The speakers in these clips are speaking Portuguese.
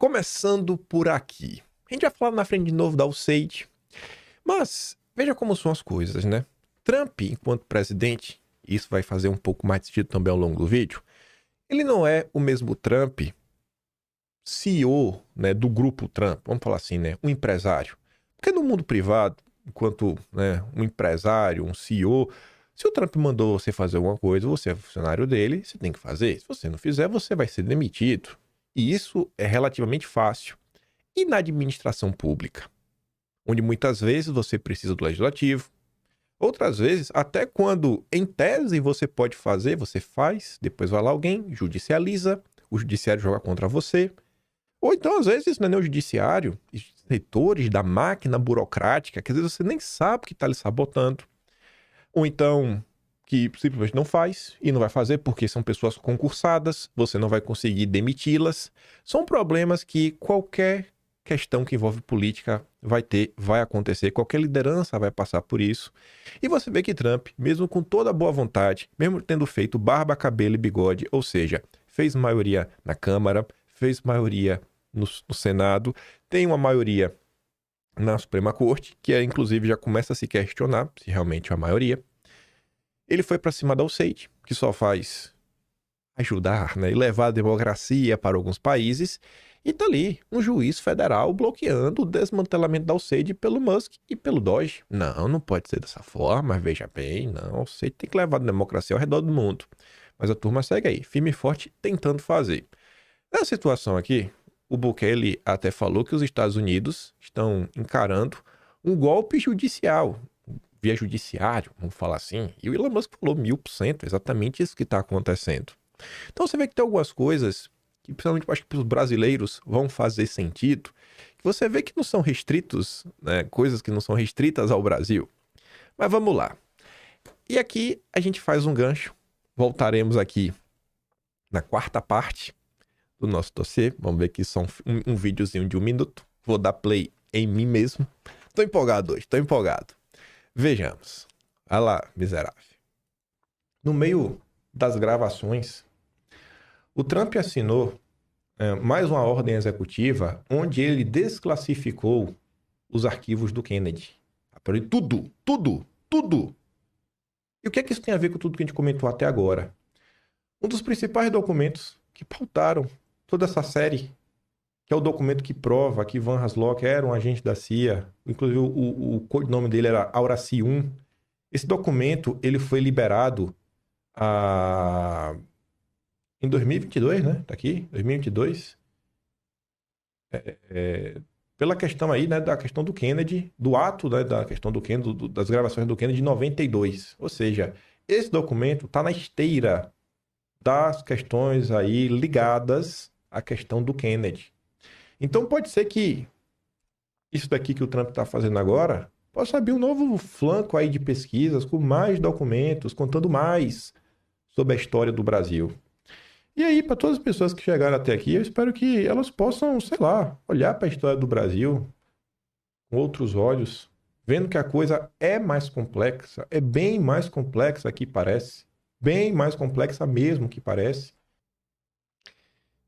Começando por aqui. A gente vai falar na frente de novo da USAID, mas veja como são as coisas, né? Trump, enquanto presidente, isso vai fazer um pouco mais de sentido também ao longo do vídeo, ele não é o mesmo Trump, CEO, né, do grupo Trump, vamos falar assim, né? Um empresário. Porque no mundo privado, enquanto um empresário, um CEO, se o Trump mandou você fazer alguma coisa, você é funcionário dele, você tem que fazer. Se você não fizer, você vai ser demitido. E isso é relativamente fácil. E na administração pública, onde muitas vezes você precisa do legislativo, outras vezes, até quando em tese você pode fazer, você faz, depois vai lá alguém, judicializa, o judiciário joga contra você. Ou então, às vezes, não é nem o judiciário, setores da máquina burocrática, que às vezes você nem sabe que está lhe sabotando. Ou então, que simplesmente não faz e não vai fazer porque são pessoas concursadas, você não vai conseguir demiti-las. São problemas que qualquer questão que envolve política vai acontecer, qualquer liderança vai passar por isso. E você vê que Trump, mesmo com toda a boa vontade, mesmo tendo feito barba, cabelo e bigode, ou seja, fez maioria na Câmara, fez maioria no Senado, tem uma maioria na Suprema Corte, que inclusive já começa a se questionar se realmente é a maioria. Ele foi para cima da USAID, que só faz ajudar, né, e levar a democracia para alguns países, e tá ali um juiz federal bloqueando o desmantelamento da USAID pelo Musk e pelo Doge. Não pode ser dessa forma, veja bem, não, a USAID tem que levar a democracia ao redor do mundo. Mas a turma segue aí, firme e forte, tentando fazer. Nessa situação aqui, o Bukele até falou que os Estados Unidos estão encarando um golpe judicial, via judiciário, vamos falar assim, e o Elon Musk falou 1000%, exatamente isso que está acontecendo. Então você vê que tem algumas coisas que, principalmente, acho que para os brasileiros vão fazer sentido, que você vê que não são restritos, né, coisas que não são restritas ao Brasil. Mas vamos lá. E aqui a gente faz um gancho, voltaremos aqui na quarta parte do nosso dossiê, vamos ver que são um videozinho de 1 minuto, vou dar play em mim mesmo. Tô empolgado hoje, tô empolgado. Vejamos. Olha lá, miserável. No meio das gravações, o Trump assinou mais uma ordem executiva onde ele desclassificou os arquivos do Kennedy. Tudo. E o que é que isso tem a ver com tudo que a gente comentou até agora? Um dos principais documentos que pautaram toda essa série, que é o documento que prova que Van Haslock era um agente da CIA, inclusive o codinome dele era Auraci 1. Esse documento ele foi liberado em 2022, né? Tá aqui, 2022. Pela questão aí, né, da questão do Kennedy, do ato, né, da questão do Kennedy, das gravações do Kennedy de 92. Ou seja, esse documento tá na esteira das questões aí ligadas à questão do Kennedy. Então pode ser que isso daqui que o Trump está fazendo agora possa abrir um novo flanco aí de pesquisas com mais documentos, contando mais sobre a história do Brasil. E aí, para todas as pessoas que chegaram até aqui, eu espero que elas possam, sei lá, olhar para a história do Brasil com outros olhos, vendo que a coisa é mais complexa, é bem mais complexa que parece, bem mais complexa mesmo que parece.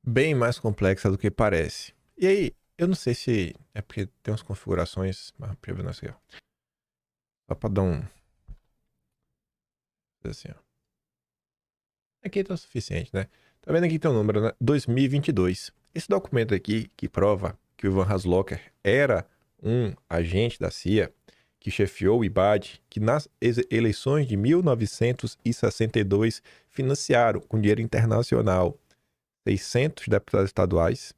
Bem mais complexa do que parece. E aí, eu não sei se é porque tem umas configurações, mas aqui, ó. Só para dar um assim, ó. Aqui tá o suficiente, né? Tá vendo aqui que tem um número, né? 2022. Esse documento aqui que prova que o Van Haslocker era um agente da CIA que chefiou o IBAD, que nas eleições de 1962 financiaram com dinheiro internacional 600 deputados estaduais,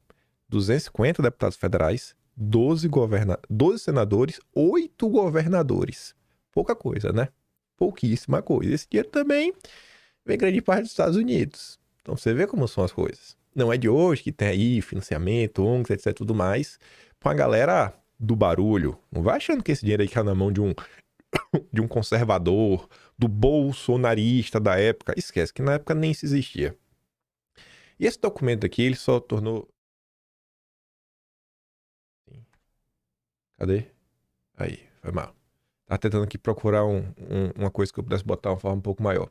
250 deputados federais, 12 senadores, 8 governadores. Pouca coisa, né? Pouquíssima coisa. Esse dinheiro também vem grande parte dos Estados Unidos. Então você vê como são as coisas. Não é de hoje que tem aí financiamento, ONGs, etc, tudo mais, pra uma galera do barulho. Não vai achando que esse dinheiro aí cai na mão de um conservador, do bolsonarista da época. Esquece que na época nem isso existia. E esse documento aqui, ele só tornou... Cadê? Aí, foi mal. Tava tentando aqui procurar uma coisa que eu pudesse botar uma forma um pouco maior.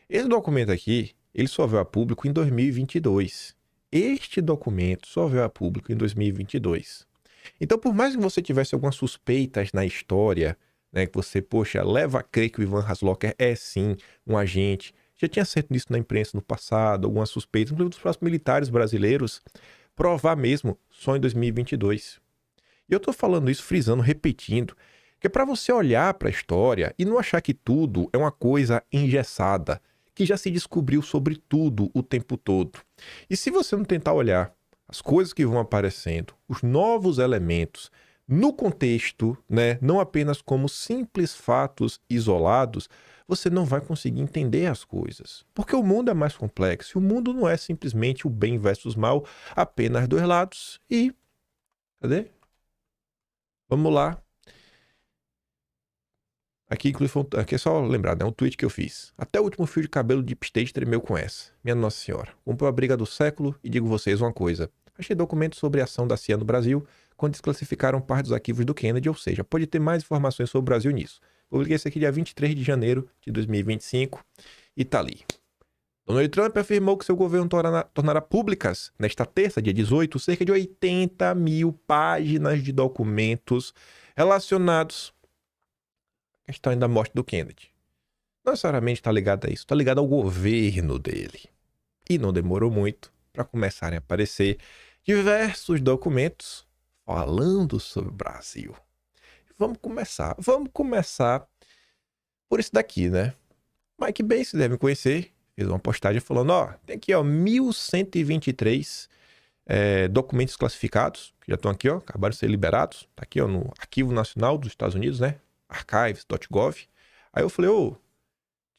Esse documento aqui, ele só veio a público em 2022. este documento só veio a público em 2022. Então, por mais que você tivesse algumas suspeitas na história, né, que você, poxa, leva a crer que o Ivan Haslocker é sim um agente, já tinha certo nisso na imprensa no passado, algumas suspeitas, inclusive dos próprios militares brasileiros, provar mesmo só em 2022. E eu tô falando isso, frisando, repetindo, que é para você olhar para a história e não achar que tudo é uma coisa engessada, que já se descobriu sobre tudo o tempo todo. E se você não tentar olhar as coisas que vão aparecendo, os novos elementos, no contexto, né, não apenas como simples fatos isolados, você não vai conseguir entender as coisas. Porque o mundo é mais complexo, e o mundo não é simplesmente o bem versus mal, apenas dois lados. E cadê? Vamos lá. Aqui, inclusive, aqui é só lembrar, né? Um tweet que eu fiz. Até o último fio de cabelo de Upstage tremeu com essa. Minha Nossa Senhora. Comprou a briga do século e digo vocês uma coisa. Achei documentos sobre a ação da CIA no Brasil quando desclassificaram parte dos arquivos do Kennedy, ou seja, pode ter mais informações sobre o Brasil nisso. Publiquei isso aqui dia 23 de janeiro de 2025 e tá ali. Donald Trump afirmou que seu governo tornará públicas, nesta terça, dia 18, cerca de 80 mil páginas de documentos relacionados à questão da morte do Kennedy. Não necessariamente está ligado a isso, está ligado ao governo dele. E não demorou muito para começarem a aparecer diversos documentos falando sobre o Brasil. Vamos começar por isso daqui, né? Mike Bay, vocês devem conhecer, fez uma postagem falando, ó, tem aqui, ó, 1123 documentos classificados, que já estão aqui, ó, acabaram de ser liberados, tá aqui, ó, no Arquivo Nacional dos Estados Unidos, né? Archives.gov. Aí eu falei, ô,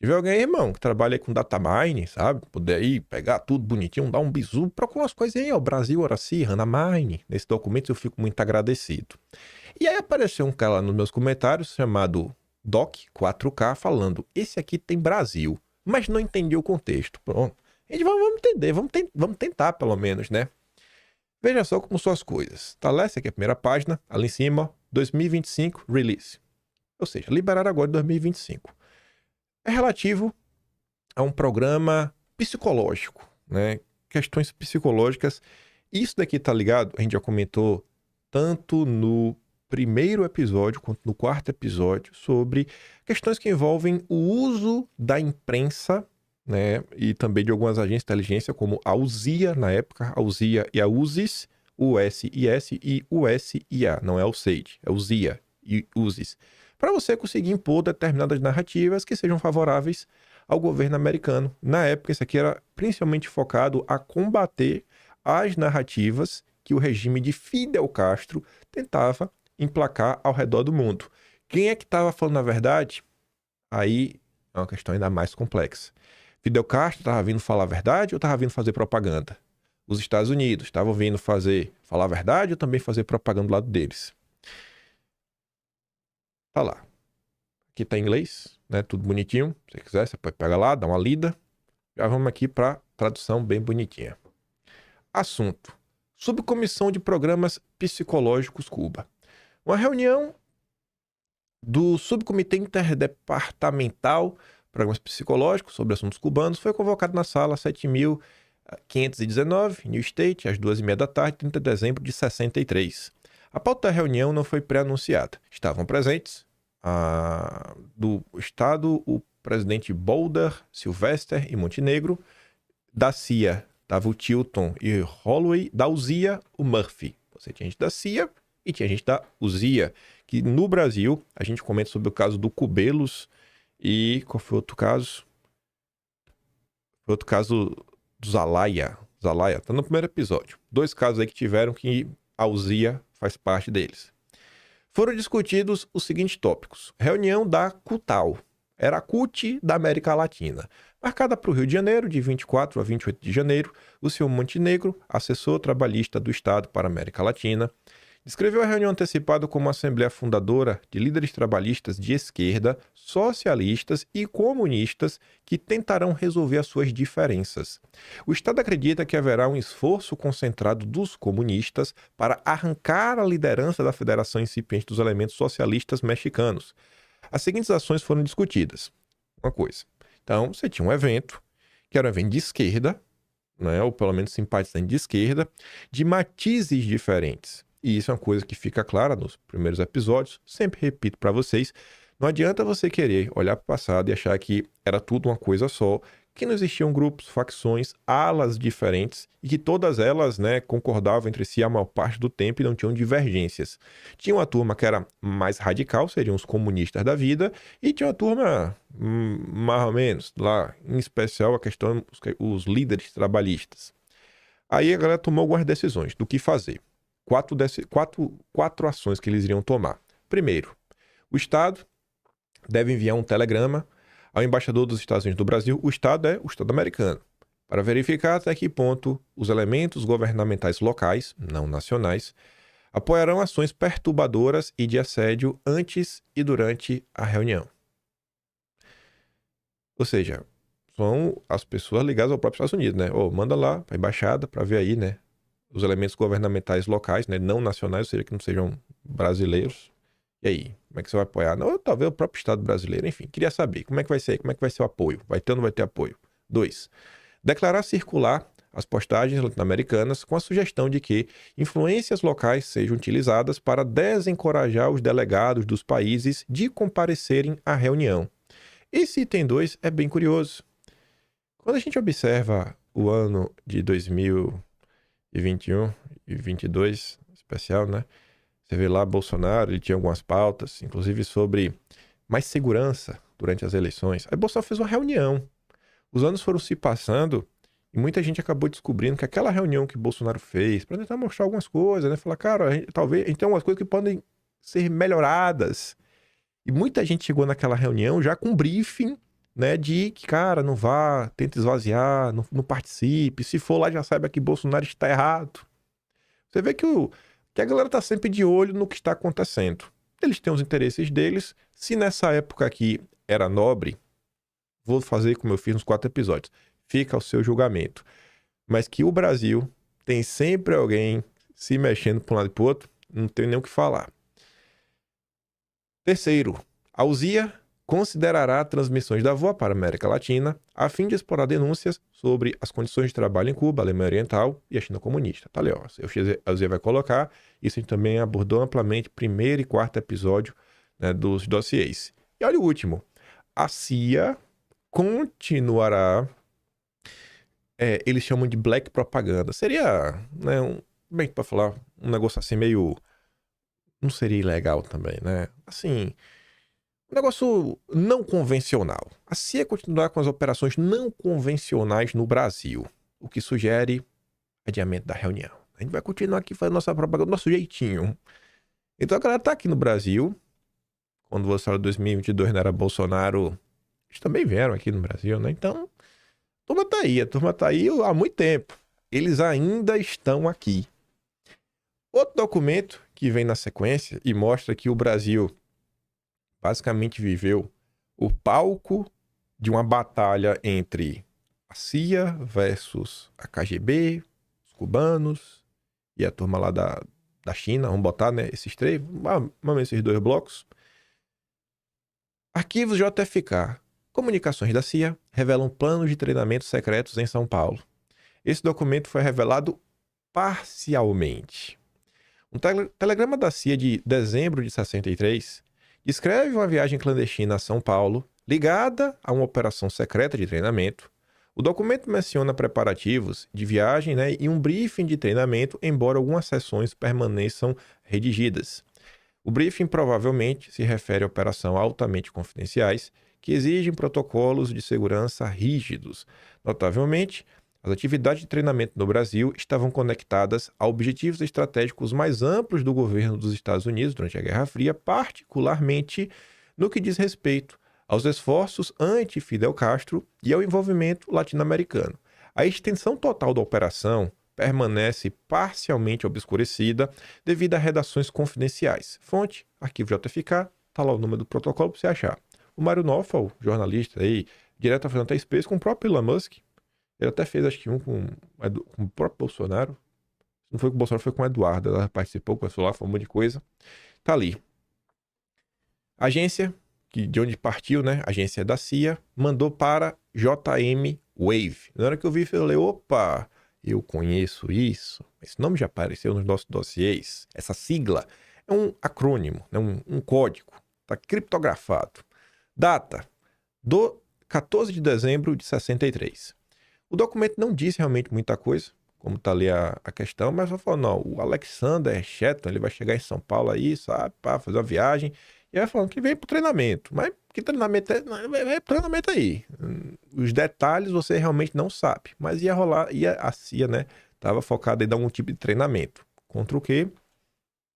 tiver alguém aí, irmão, que trabalha aí com data mining, sabe? Poder aí pegar tudo bonitinho, dar um bizu, procura umas coisas aí, ó, Brasil, Horaci, Hannah Mine. Nesse documento eu fico muito agradecido. E aí apareceu um cara lá nos meus comentários chamado Doc4K falando, esse aqui tem Brasil, mas não entendi o contexto. Pronto. A gente vamos entender, vamos tentar pelo menos, né? Veja só como são as coisas. Tá lá, essa aqui é a primeira página, ali em cima, ó, 2025, release. Ou seja, liberar agora em 2025. É relativo a um programa psicológico, né? Questões psicológicas. Isso daqui tá ligado, a gente já comentou tanto no primeiro episódio quanto no quarto episódio sobre questões que envolvem o uso da imprensa, né? E também de algumas agências de inteligência, como a USIA na época, a USIA e a USIS, USIS e USIA, não é o SAID, é USIA e USIS, para você conseguir impor determinadas narrativas que sejam favoráveis ao governo americano. Na época, isso aqui era principalmente focado a combater as narrativas que o regime de Fidel Castro tentava emplacar ao redor do mundo. Quem é que estava falando a verdade? Aí é uma questão ainda mais complexa. Fidel Castro estava vindo falar a verdade ou estava vindo fazer propaganda? Os Estados Unidos estavam vindo falar a verdade ou também fazer propaganda do lado deles? Tá lá. Aqui tá em inglês, né? Tudo bonitinho. Se você quiser, você pode pegar lá, dar uma lida. Já vamos aqui para tradução bem bonitinha. Assunto: Subcomissão de Programas Psicológicos Cuba. Uma reunião do Subcomitê Interdepartamental Programas Psicológicos sobre Assuntos Cubanos foi convocado na sala 7.519, New State, às 2h30 da tarde, 30 de dezembro de 63. A pauta da reunião não foi pré-anunciada. Estavam presentes do Estado o presidente Boulder, Sylvester e Montenegro. Da CIA estava o Tilton e Holloway. Da USIA, o Murphy. Você tinha gente da CIA e tinha gente da USIA. Que no Brasil, a gente comenta sobre o caso do Cubelos e... Qual foi outro caso? Foi outro caso do Zalaia. Zalaia, tá no primeiro episódio. 2 casos aí que tiveram que a USIA faz parte deles. Foram discutidos os seguintes tópicos. Reunião da CUTAL. Era a CUT da América Latina. Marcada para o Rio de Janeiro, de 24 a 28 de janeiro, o senhor Montenegro, assessor trabalhista do Estado para a América Latina, descreveu a reunião antecipada como uma assembleia fundadora de líderes trabalhistas de esquerda, socialistas e comunistas que tentarão resolver as suas diferenças. O Estado acredita que haverá um esforço concentrado dos comunistas para arrancar a liderança da Federação Incipiente dos Elementos Socialistas Mexicanos. As seguintes ações foram discutidas. Uma coisa. Então, você tinha um evento, que era um evento de esquerda, né, ou pelo menos simpatizante de esquerda, de matizes diferentes. E isso é uma coisa que fica clara nos primeiros episódios. Sempre repito para vocês, não adianta você querer olhar para o passado e achar que era tudo uma coisa só, que não existiam grupos, facções, alas diferentes e que todas elas, né, concordavam entre si a maior parte do tempo e não tinham divergências. Tinha uma turma que era mais radical, seriam os comunistas da vida, e tinha uma turma mais ou menos, lá, em especial a questão, os líderes trabalhistas. Aí a galera tomou algumas decisões do que fazer. Quatro ações que eles iriam tomar. Primeiro, o Estado deve enviar um telegrama ao embaixador dos Estados Unidos do Brasil, o Estado é o Estado americano, para verificar até que ponto os elementos governamentais locais, não nacionais, apoiarão ações perturbadoras e de assédio antes e durante a reunião. Ou seja, são as pessoas ligadas ao próprio Estados Unidos, né? Manda lá para a embaixada para ver aí, né? Os elementos governamentais locais, né? Não nacionais, ou seja, que não sejam brasileiros. E aí, como é que você vai apoiar? Não, talvez o próprio Estado brasileiro. Enfim, queria saber como é que vai ser, como é que vai ser o apoio. Vai ter ou não vai ter apoio? 2. Declarar circular as postagens latino-americanas com a sugestão de que influências locais sejam utilizadas para desencorajar os delegados dos países de comparecerem à reunião. Esse item 2 é bem curioso. Quando a gente observa o ano de 2021 e 2022, especial, né? Você vê lá Bolsonaro, ele tinha algumas pautas, inclusive sobre mais segurança durante as eleições. Aí Bolsonaro fez uma reunião. Os anos foram se passando e muita gente acabou descobrindo que aquela reunião que Bolsonaro fez, para tentar mostrar algumas coisas, né? Falar, cara, talvez a gente tem algumas coisas que podem ser melhoradas. E muita gente chegou naquela reunião já com briefing, né? De que, cara, não vá, tenta esvaziar, não participe. Se for lá, já saiba que Bolsonaro está errado. Você vê que a galera tá sempre de olho no que está acontecendo. Eles têm os interesses deles. Se nessa época aqui era nobre, vou fazer como eu fiz nos 4 episódios. Fica ao seu julgamento. Mas que o Brasil tem sempre alguém se mexendo para um lado e para o outro, não tem nem o que falar. Terceiro, a UZIA considerará transmissões da VOA para a América Latina a fim de explorar denúncias sobre as condições de trabalho em Cuba, Alemanha Oriental e a China comunista. Tá ali, ó. A UZIA vai colocar. Isso a gente também abordou amplamente primeiro e quarto episódio, né, dos dossiês. E olha o último. A CIA continuará... eles chamam de black propaganda. Seria, né, bem para falar, um negócio assim meio... Não seria ilegal também, né? Assim... Um negócio não convencional. A CIA continuará com as operações não convencionais no Brasil, o que sugere adiamento da reunião. A gente vai continuar aqui fazendo nossa propaganda do nosso jeitinho. Então a galera tá aqui no Brasil. Quando você fala de 2022 não era Bolsonaro, eles também vieram aqui no Brasil, né? Então, a turma tá aí há muito tempo. Eles ainda estão aqui. Outro documento que vem na sequência e mostra que o Brasil basicamente viveu o palco de uma batalha entre a CIA versus a KGB, os cubanos e a turma lá da China. Vamos botar, né, esses três, vamos esses 2 blocos. Arquivos JFK. Comunicações da CIA revelam planos de treinamento secretos em São Paulo. Esse documento foi revelado parcialmente. Um telegrama da CIA de dezembro de 63 descreve uma viagem clandestina a São Paulo, ligada a uma operação secreta de treinamento. O documento menciona preparativos de viagem, né, e um briefing de treinamento, embora algumas seções permaneçam redigidas. O briefing provavelmente se refere a operações altamente confidenciais que exigem protocolos de segurança rígidos. Notavelmente, as atividades de treinamento no Brasil estavam conectadas a objetivos estratégicos mais amplos do governo dos Estados Unidos durante a Guerra Fria, particularmente no que diz respeito aos esforços anti-Fidel Castro e ao envolvimento latino-americano. A extensão total da operação permanece parcialmente obscurecida devido a redações confidenciais. Fonte, arquivo JFK, tá lá o número do protocolo para você achar. O Mário Naufal, jornalista aí, direto fazendo até Space com o próprio Elon Musk. Ele até fez, acho que um com o próprio Bolsonaro. Não foi com o Bolsonaro, foi com o Eduardo. Ela participou, conversou lá, falou um monte de coisa. Tá ali. A agência, de onde partiu, né? A agência da CIA, mandou para JM Wave. Na hora que eu vi, eu falei, opa, eu conheço isso. Esse nome já apareceu nos nossos dossiês. Essa sigla é um acrônimo, né? um código. Está criptografado. Data do 14 de dezembro de 63. O documento não diz realmente muita coisa, como está ali a questão, mas só falou, não, o Alexander Shetton, ele vai chegar em São Paulo aí, sabe, para fazer uma viagem, e vai falando que vem pro treinamento. Mas que treinamento é? É treinamento aí. Os detalhes você realmente não sabe. Mas ia rolar, a CIA, né, tava focada em dar algum tipo de treinamento. Contra o quê?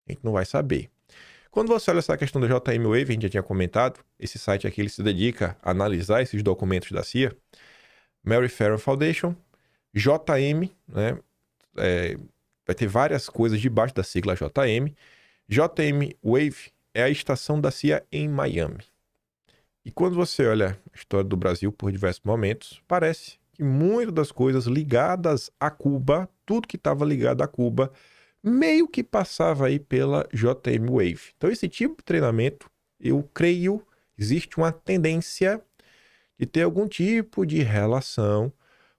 A gente não vai saber. Quando você olha essa questão do JM Wave, a gente já tinha comentado, esse site aqui ele se dedica a analisar esses documentos da CIA. Mary Ferrer Foundation, JM, né? Vai ter várias coisas debaixo da sigla JM. JM Wave é a estação da CIA em Miami. E quando você olha a história do Brasil por diversos momentos, parece que muitas das coisas ligadas a Cuba, tudo que estava ligado a Cuba, meio que passava aí pela JM Wave. Então esse tipo de treinamento, eu creio, existe uma tendência de ter algum tipo de relação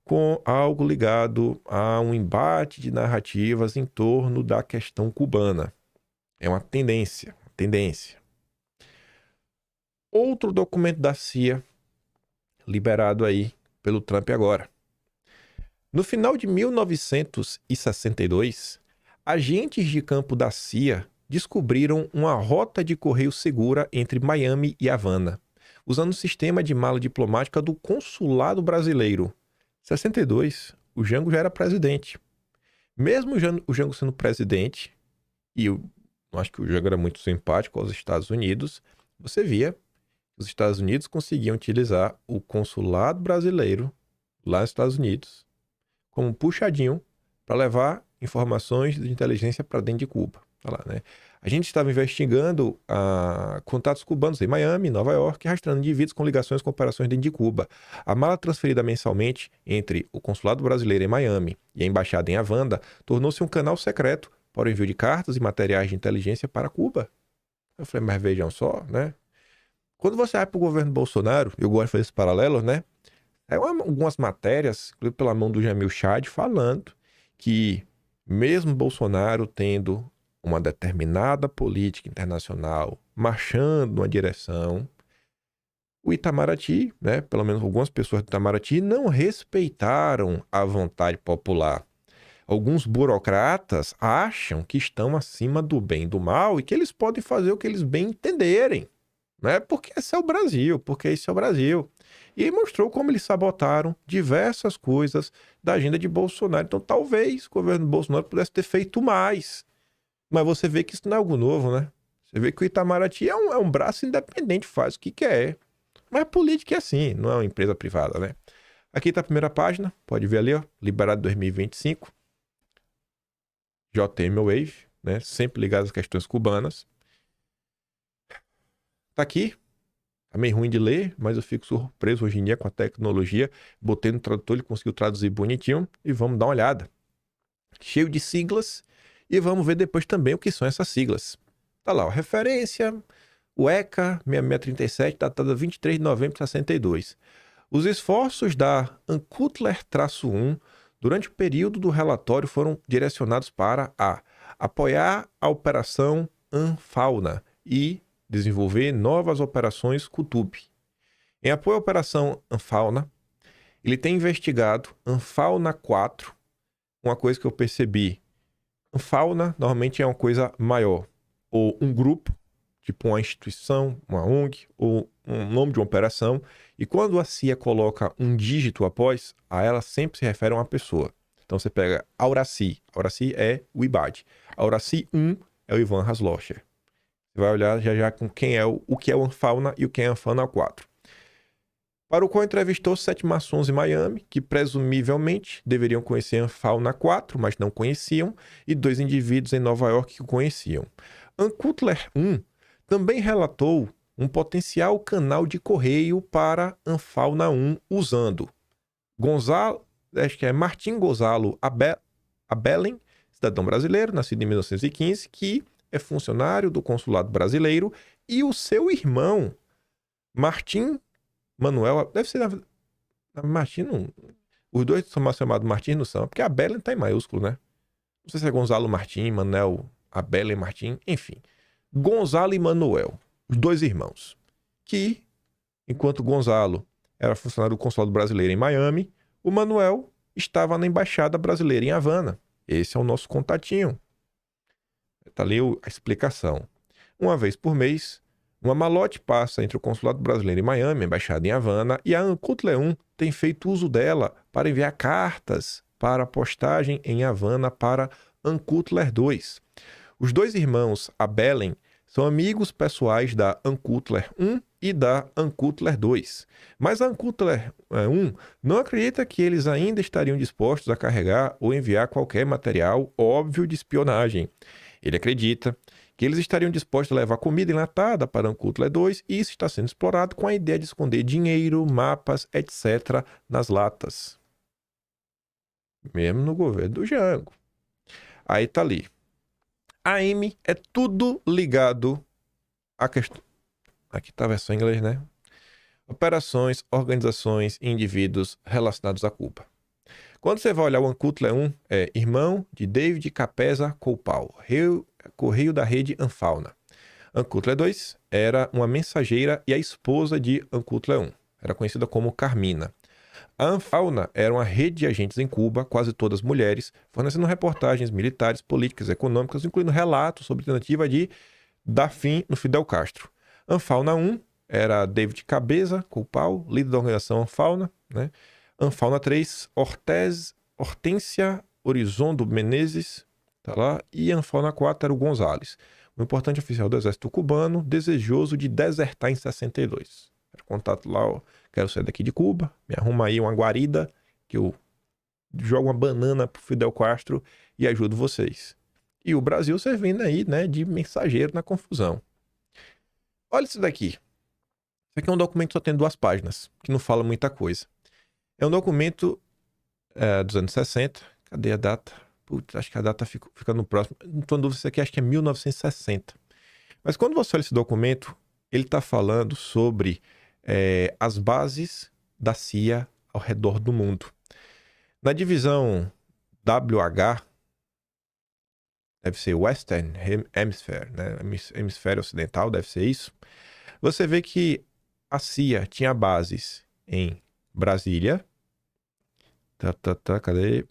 com algo ligado a um embate de narrativas em torno da questão cubana. É uma tendência. Outro documento da CIA, liberado aí pelo Trump agora. No final de 1962, agentes de campo da CIA descobriram uma rota de correio segura entre Miami e Havana, usando o sistema de mala diplomática do consulado brasileiro. Em 62, o Jango já era presidente. Mesmo o Jango sendo presidente, e eu acho que o Jango era muito simpático aos Estados Unidos, você via que os Estados Unidos conseguiam utilizar o consulado brasileiro lá nos Estados Unidos como um puxadinho para levar informações de inteligência para dentro de Cuba. Lá, né? A gente estava investigando contatos cubanos em Miami, Nova York, rastreando indivíduos com ligações com operações dentro de Cuba. A mala transferida mensalmente entre o consulado brasileiro em Miami e a embaixada em Havana tornou-se um canal secreto para o envio de cartas e materiais de inteligência para Cuba. Eu falei, mas vejam só, né? Quando você vai para o governo Bolsonaro, eu gosto de fazer esse paralelo, né? Algumas matérias, inclusive pela mão do Jamil Chad, falando que mesmo Bolsonaro tendo uma determinada política internacional marchando numa direção, o Itamaraty, né, pelo menos algumas pessoas do Itamaraty, não respeitaram a vontade popular. Alguns burocratas acham que estão acima do bem e do mal e que eles podem fazer o que eles bem entenderem, né? Porque esse é o Brasil, E mostrou como eles sabotaram diversas coisas da agenda de Bolsonaro. Então, talvez o governo Bolsonaro pudesse ter feito mais. Mas você vê que isso não é algo novo, né? Você vê que o Itamaraty é um braço independente, faz o que quer. Mas a política é assim, não é uma empresa privada, né? Aqui está a primeira página, pode ver ali, ó, liberado 2025. JM Wave, né? Sempre ligado às questões cubanas. Tá aqui. Tá meio ruim de ler, mas eu fico surpreso hoje em dia com a tecnologia. Botei no tradutor, ele conseguiu traduzir bonitinho. E vamos dar uma olhada. Cheio de siglas. E vamos ver depois também o que são essas siglas. Tá lá, ó, referência, o ECA 6637, datada 23 de novembro de 62. Os esforços da Ancutler-1 durante o período do relatório foram direcionados para apoiar a Operação Anfauna e desenvolver novas operações Kutub. Em apoio à Operação Anfauna, ele tem investigado Anfauna 4, uma coisa que eu percebi. Anfauna normalmente é uma coisa maior, ou um grupo, tipo uma instituição, uma ONG, ou um nome de uma operação, e quando a CIA coloca um dígito após, a ela sempre se refere a uma pessoa. Então você pega Auraci é o IBAD. Auraci 1 é o Ivan Haslocher. Você vai olhar já com quem é o que é o Anfauna e o que é Anfauna 4. Para o qual entrevistou 7 maçons em Miami, que presumivelmente deveriam conhecer Anfauna 4, mas não conheciam, e 2 indivíduos em Nova York que o conheciam. Ancutler 1 também relatou um potencial canal de correio para Anfauna 1 usando Martim Gonzalo Abelen, cidadão brasileiro, nascido em 1915, que é funcionário do consulado brasileiro, e o seu irmão, Martim Manuel, deve ser Martim, Os dois são chamados Martins, não são, porque a Belen tá em maiúsculo, né? Não sei se é Gonzalo Martim, Manuel Abelen Martim, enfim. Gonzalo e Manuel, os dois irmãos, que, enquanto Gonzalo era funcionário do consulado brasileiro em Miami, o Manuel estava na embaixada brasileira em Havana. Esse é o nosso contatinho. Está ali a explicação. Uma vez por mês, uma malote passa entre o consulado brasileiro em Miami, a embaixada em Havana, e a Ancutler 1 tem feito uso dela para enviar cartas para postagem em Havana para Ancutler 2. Os dois irmãos Abelen são amigos pessoais da Ancutler 1 e da Ancutler 2. Mas a Ancutler 1 não acredita que eles ainda estariam dispostos a carregar ou enviar qualquer material óbvio de espionagem. Ele acredita que eles estariam dispostos a levar comida enlatada para a Ancutler 2 e isso está sendo explorado com a ideia de esconder dinheiro, mapas, etc. nas latas. Mesmo no governo do Jango. Aí tá ali. A M é tudo ligado à questão. Aqui tá a versão em inglês, né? Operações, organizações e indivíduos relacionados a Cuba. Quando você vai olhar o Ancutler 1, é irmão de David Capeza Coupal, correio da rede Anfauna. Ancutler 2 era uma mensageira e a esposa de Ancutler 1. Era conhecida como Carmina. A Anfauna era uma rede de agentes em Cuba, quase todas mulheres, fornecendo reportagens militares, políticas, econômicas, incluindo relatos sobre a tentativa de dar fim no Fidel Castro. Anfauna 1 era David Cabeza Coupal, líder da organização Anfauna, né? Anfauna 3, Hortência Horizondo Menezes, tá lá, e Anfauna 4 era o Gonzales, um importante oficial do exército cubano, desejoso de desertar em 62. Era contato lá, ó, quero sair daqui de Cuba, me arruma aí uma guarida, que eu jogo uma banana pro Fidel Castro e ajudo vocês. E o Brasil servindo aí, né, de mensageiro na confusão. Olha isso daqui. Isso aqui é um documento que só tem 2 páginas, que não fala muita coisa. É um documento dos anos 60. Cadê a data? Putz, acho que a data fica no próximo. Não estou em dúvida, isso aqui acho que é 1960. Mas quando você olha esse documento, ele está falando sobre as bases da CIA ao redor do mundo. Na divisão WH, deve ser Western Hemisphere, né? Hemisfério Ocidental, deve ser isso. Você vê que a CIA tinha bases em Brasília, cadê?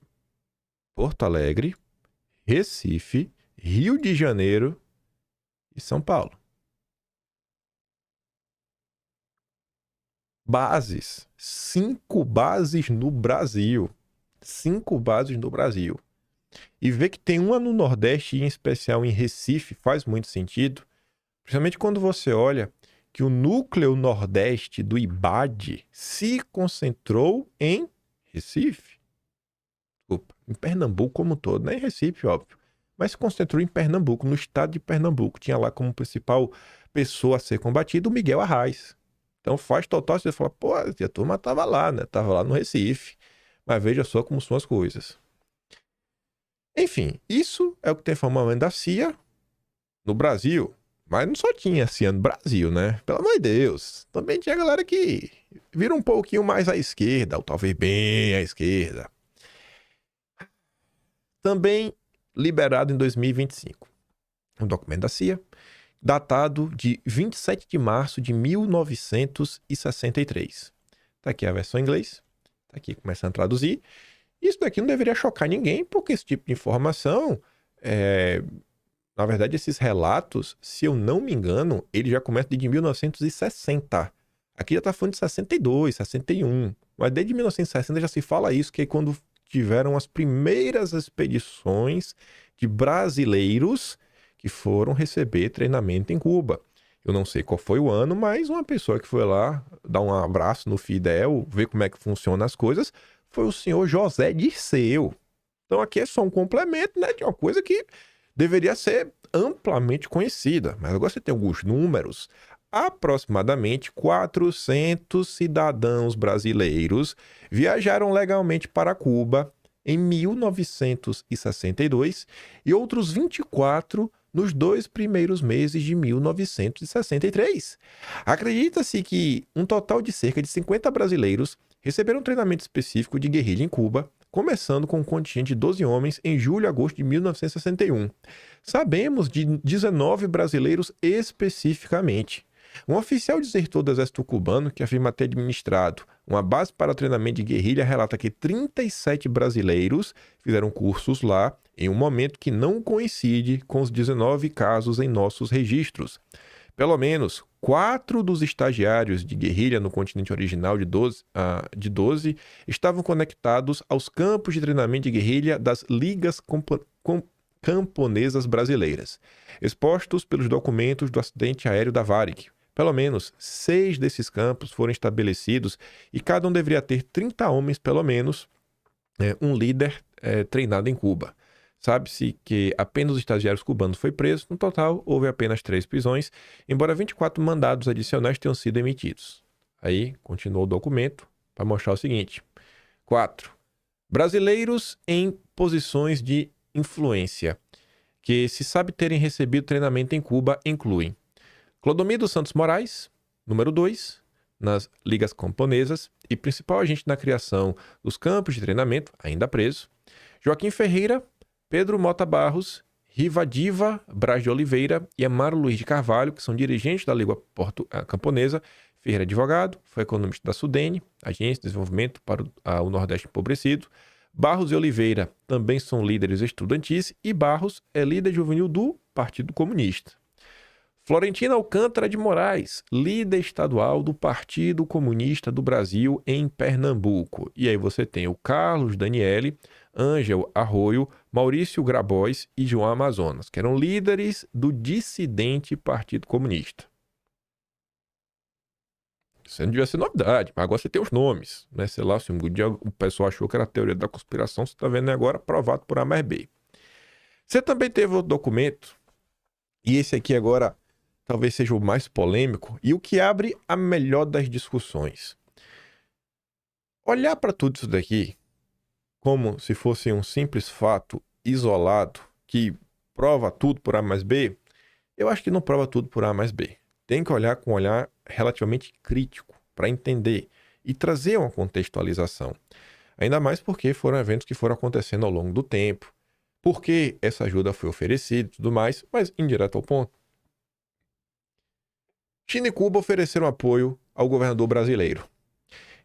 Porto Alegre, Recife, Rio de Janeiro e São Paulo. Bases. 5 bases no Brasil. 5 bases no Brasil. E ver que tem uma no Nordeste, em especial em Recife, faz muito sentido. Principalmente quando você olha que o núcleo Nordeste do IBAD se concentrou em Recife. Desculpa, em Pernambuco como um todo, não é em Recife, óbvio. Mas se concentrou em Pernambuco, no estado de Pernambuco. Tinha lá como principal pessoa a ser combatida o Miguel Arraes. Então faz total, você fala, pô, a turma tava lá, né? Tava lá no Recife. Mas veja só como são as coisas. Enfim, isso é o que tem formalmente da CIA no Brasil. Mas não só tinha CIA no Brasil, né? Pelo amor de Deus. Também tinha galera que vira um pouquinho mais à esquerda, ou talvez bem à esquerda. Também liberado em 2025. Um documento da CIA, datado de 27 de março de 1963. Tá aqui a versão em inglês. Tá aqui começando a traduzir. Isso daqui não deveria chocar ninguém, porque esse tipo de informação, na verdade, esses relatos, se eu não me engano, ele já começa desde 1960. Aqui já está falando de 62, 61. Mas desde 1960 já se fala isso, que é quando tiveram as primeiras expedições de brasileiros que foram receber treinamento em Cuba. Eu não sei qual foi o ano, mas uma pessoa que foi lá dar um abraço no Fidel, ver como é que funcionam as coisas, foi o senhor José Dirceu. Então aqui é só um complemento, né, de uma coisa que deveria ser amplamente conhecida. Mas agora você tem alguns números. Aproximadamente 400 cidadãos brasileiros viajaram legalmente para Cuba em 1962 e outros 24 nos 2 primeiros meses de 1963. Acredita-se que um total de cerca de 50 brasileiros receberam um treinamento específico de guerrilha em Cuba, começando com um contingente de 12 homens em julho e agosto de 1961. Sabemos de 19 brasileiros especificamente. Um oficial desertor do exército cubano, que afirma ter administrado uma base para treinamento de guerrilha, relata que 37 brasileiros fizeram cursos lá em um momento que não coincide com os 19 casos em nossos registros. Pelo menos 4 dos estagiários de guerrilha no continente original de 12 estavam conectados aos campos de treinamento de guerrilha das ligas camponesas brasileiras, expostos pelos documentos do acidente aéreo da Varig. Pelo menos 6 desses campos foram estabelecidos e cada um deveria ter 30 homens, pelo menos, um líder treinado em Cuba. Sabe-se que apenas os estagiários cubanos foi preso. No total, houve apenas 3 prisões, embora 24 mandados adicionais tenham sido emitidos. Aí, continuou o documento para mostrar o seguinte. 4. Brasileiros em posições de influência, que se sabe terem recebido treinamento em Cuba, incluem Clodomiro dos Santos Moraes, número 2, nas ligas camponesas e principal agente na criação dos campos de treinamento, ainda preso. Joaquim Ferreira, Pedro Mota Barros, Rivadiva Braz de Oliveira e Amaro Luiz de Carvalho, que são dirigentes da Liga Camponesa. Ferreira advogado, foi economista da Sudene, Agência de Desenvolvimento para o Nordeste Empobrecido. Barros e Oliveira também são líderes estudantis e Barros é líder juvenil do Partido Comunista. Florentina Alcântara de Moraes, líder estadual do Partido Comunista do Brasil em Pernambuco. E aí você tem o Carlos Daniele, Ângel Arroio, Maurício Grabois e João Amazonas, que eram líderes do dissidente Partido Comunista. Isso não devia ser novidade, mas agora você tem os nomes, né? Sei lá, se um dia o pessoal achou que era a teoria da conspiração, você está vendo agora provado por A mais B. Você também teve outro documento, e esse aqui agora talvez seja o mais polêmico e o que abre a melhor das discussões. Olhar para tudo isso daqui como se fosse um simples fato isolado que prova tudo por A mais B, eu acho que não prova tudo por A mais B. Tem que olhar com um olhar relativamente crítico para entender e trazer uma contextualização. Ainda mais porque foram eventos que foram acontecendo ao longo do tempo, porque essa ajuda foi oferecida e tudo mais, mas indireto ao ponto. China e Cuba ofereceram apoio ao governador brasileiro.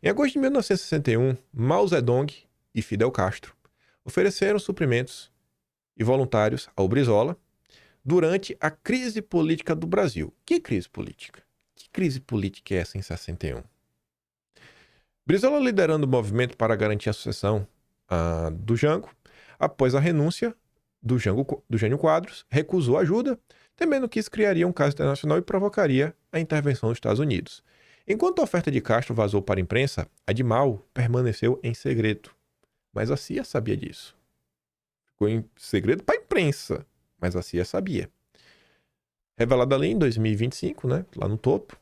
Em agosto de 1961, Mao Zedong e Fidel Castro ofereceram suprimentos e voluntários ao Brizola durante a crise política do Brasil. Que crise política? Que crise política é essa em 61? Brizola, liderando o movimento para garantir a sucessão do Jango, após a renúncia do Jânio Quadros, recusou ajuda, temendo que isso criaria um caso internacional e provocaria a intervenção dos Estados Unidos. Enquanto a oferta de Castro vazou para a imprensa, a de Mao permaneceu em segredo. Mas a CIA sabia disso. Ficou em segredo para a imprensa, mas a CIA sabia. Revelado ali em 2025, né, lá no topo,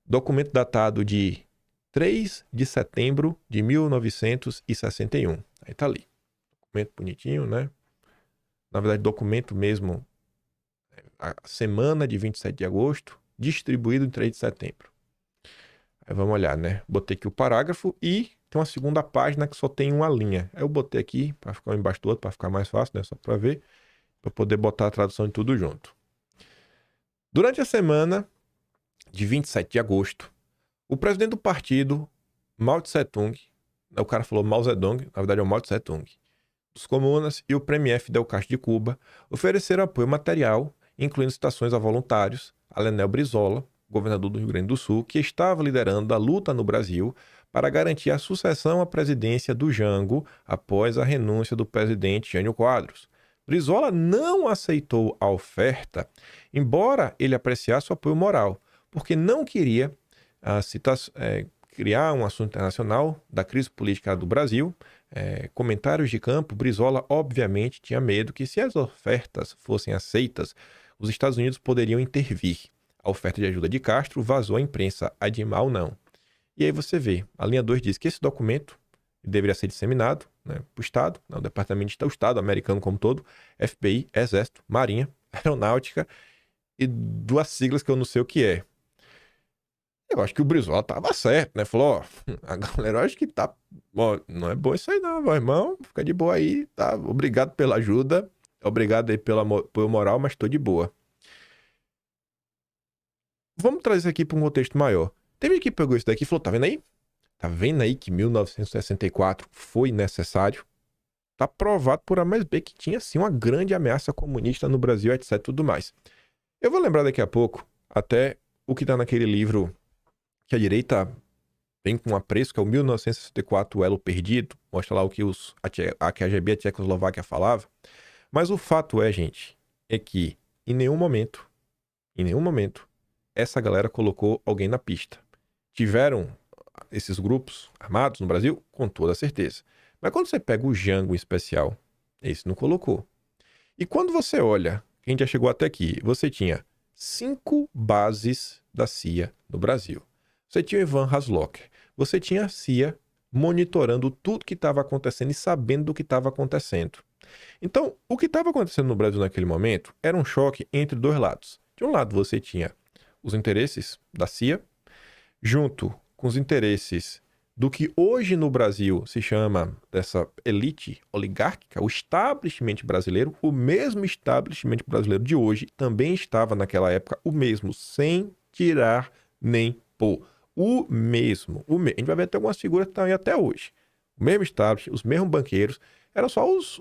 documento datado de 3 de setembro de 1961. Aí tá ali. Documento bonitinho, né? Na verdade, documento mesmo, a semana de 27 de agosto, distribuído em 3 de setembro. Aí vamos olhar, né? Botei aqui o parágrafo e tem uma segunda página que só tem uma linha. Aí eu botei aqui para ficar um embaixo do outro, para ficar mais fácil, né? Só para ver, para poder botar a tradução de tudo junto. Durante a semana de 27 de agosto, o presidente do partido, Mao Tse-tung, o cara falou Mao Zedong, na verdade é o Mao Tse-tung, dos comunas e o premier Fidel Castro de Cuba ofereceram apoio material, incluindo citações a voluntários, a Leonel Brizola, governador do Rio Grande do Sul, que estava liderando a luta no Brasil para garantir a sucessão à presidência do Jango após a renúncia do presidente Jânio Quadros. Brizola não aceitou a oferta, embora ele apreciasse o apoio moral, porque não queria criar um assunto internacional da crise política do Brasil. Comentários de campo, Brizola obviamente tinha medo que, se as ofertas fossem aceitas, os Estados Unidos poderiam intervir. A oferta de ajuda de Castro vazou à imprensa, a de Mao não. E aí você vê, a linha 2 diz que esse documento deveria ser disseminado, né, para o Estado, o Departamento de Estado americano como todo, FBI, Exército, Marinha, Aeronáutica e duas siglas que eu não sei o que é. Eu acho que o Brizola tava certo, né? Falou, ó, a galera acho que tá... Ó, não é bom isso aí não, meu irmão. Fica de boa aí, tá? Obrigado pela ajuda. Obrigado aí pela moral, mas tô de boa. Vamos trazer isso aqui para um contexto maior. Teve gente que pegou isso daqui e falou, tá vendo aí? Tá vendo aí que 1964 foi necessário? Tá provado por A mais B que tinha sim uma grande ameaça comunista no Brasil, etc, tudo mais. Eu vou lembrar daqui a pouco até o que tá naquele livro que a direita vem com apreço, que é o 1964, o Elo Perdido. Mostra lá o que a KGB, a Tchecoslováquia falava. Mas o fato é, gente, é que em nenhum momento, essa galera colocou alguém na pista. Tiveram esses grupos armados no Brasil? Com toda certeza. Mas quando você pega o Jango em especial, esse não colocou. E quando você olha, quem já chegou até aqui, você tinha 5 bases da CIA no Brasil. Você tinha o Ivan Haslocker. Você tinha a CIA monitorando tudo que estava acontecendo e sabendo do que estava acontecendo. Então, o que estava acontecendo no Brasil naquele momento era um choque entre dois lados. De um lado, você tinha os interesses da CIA, junto com os interesses do que hoje no Brasil se chama dessa elite oligárquica, o establishment brasileiro, o mesmo establishment brasileiro de hoje também estava naquela época o mesmo, sem tirar nem pôr. O mesmo. A gente vai ver até algumas figuras que estão aí até hoje. O mesmo establishment, os mesmos banqueiros, eram só os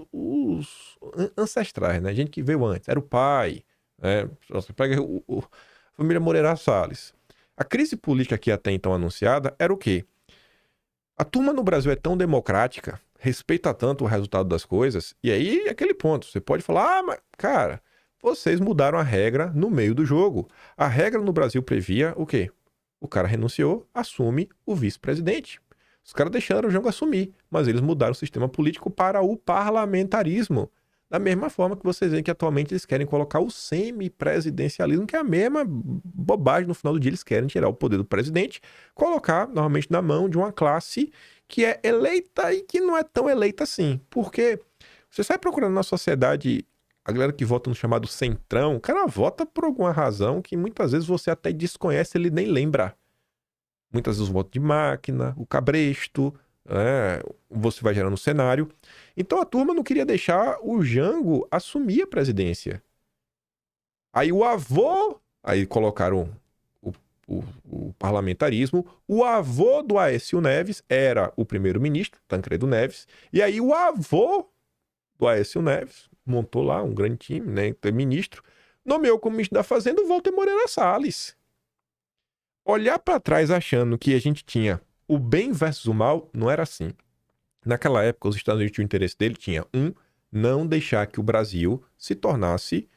ancestrais, né? Gente que veio antes, era o pai, né? Você pega a família Moreira Salles. A crise política aqui até então anunciada era o quê? A turma no Brasil é tão democrática, respeita tanto o resultado das coisas, e aí é aquele ponto, você pode falar, mas, cara, vocês mudaram a regra no meio do jogo. A regra no Brasil previa o quê? O cara renunciou, assume o vice-presidente. Os caras deixaram o jogo assumir, mas eles mudaram o sistema político para o parlamentarismo. Da mesma forma que vocês veem que atualmente eles querem colocar o semipresidencialismo, que é a mesma bobagem. No final do dia eles querem tirar o poder do presidente, colocar normalmente na mão de uma classe que é eleita e que não é tão eleita assim. Porque você sai procurando na sociedade a galera que vota no chamado centrão, o cara vota por alguma razão que muitas vezes você até desconhece, ele nem lembra. Muitas vezes o voto de máquina, o cabresto, você vai gerando um cenário. Então a turma não queria deixar o Jango assumir a presidência. Aí o avô, aí colocaram o parlamentarismo, o avô do Aécio Neves era o primeiro-ministro, Tancredo Neves, e aí o avô do Aécio Neves montou lá um grande time, né, ministro, nomeou como ministro da Fazenda o Walter Moreira Salles. Olhar para trás achando que a gente tinha o bem versus o mal, não era assim. Naquela época, os Estados Unidos tinham o interesse dele, tinha não deixar que o Brasil se tornasse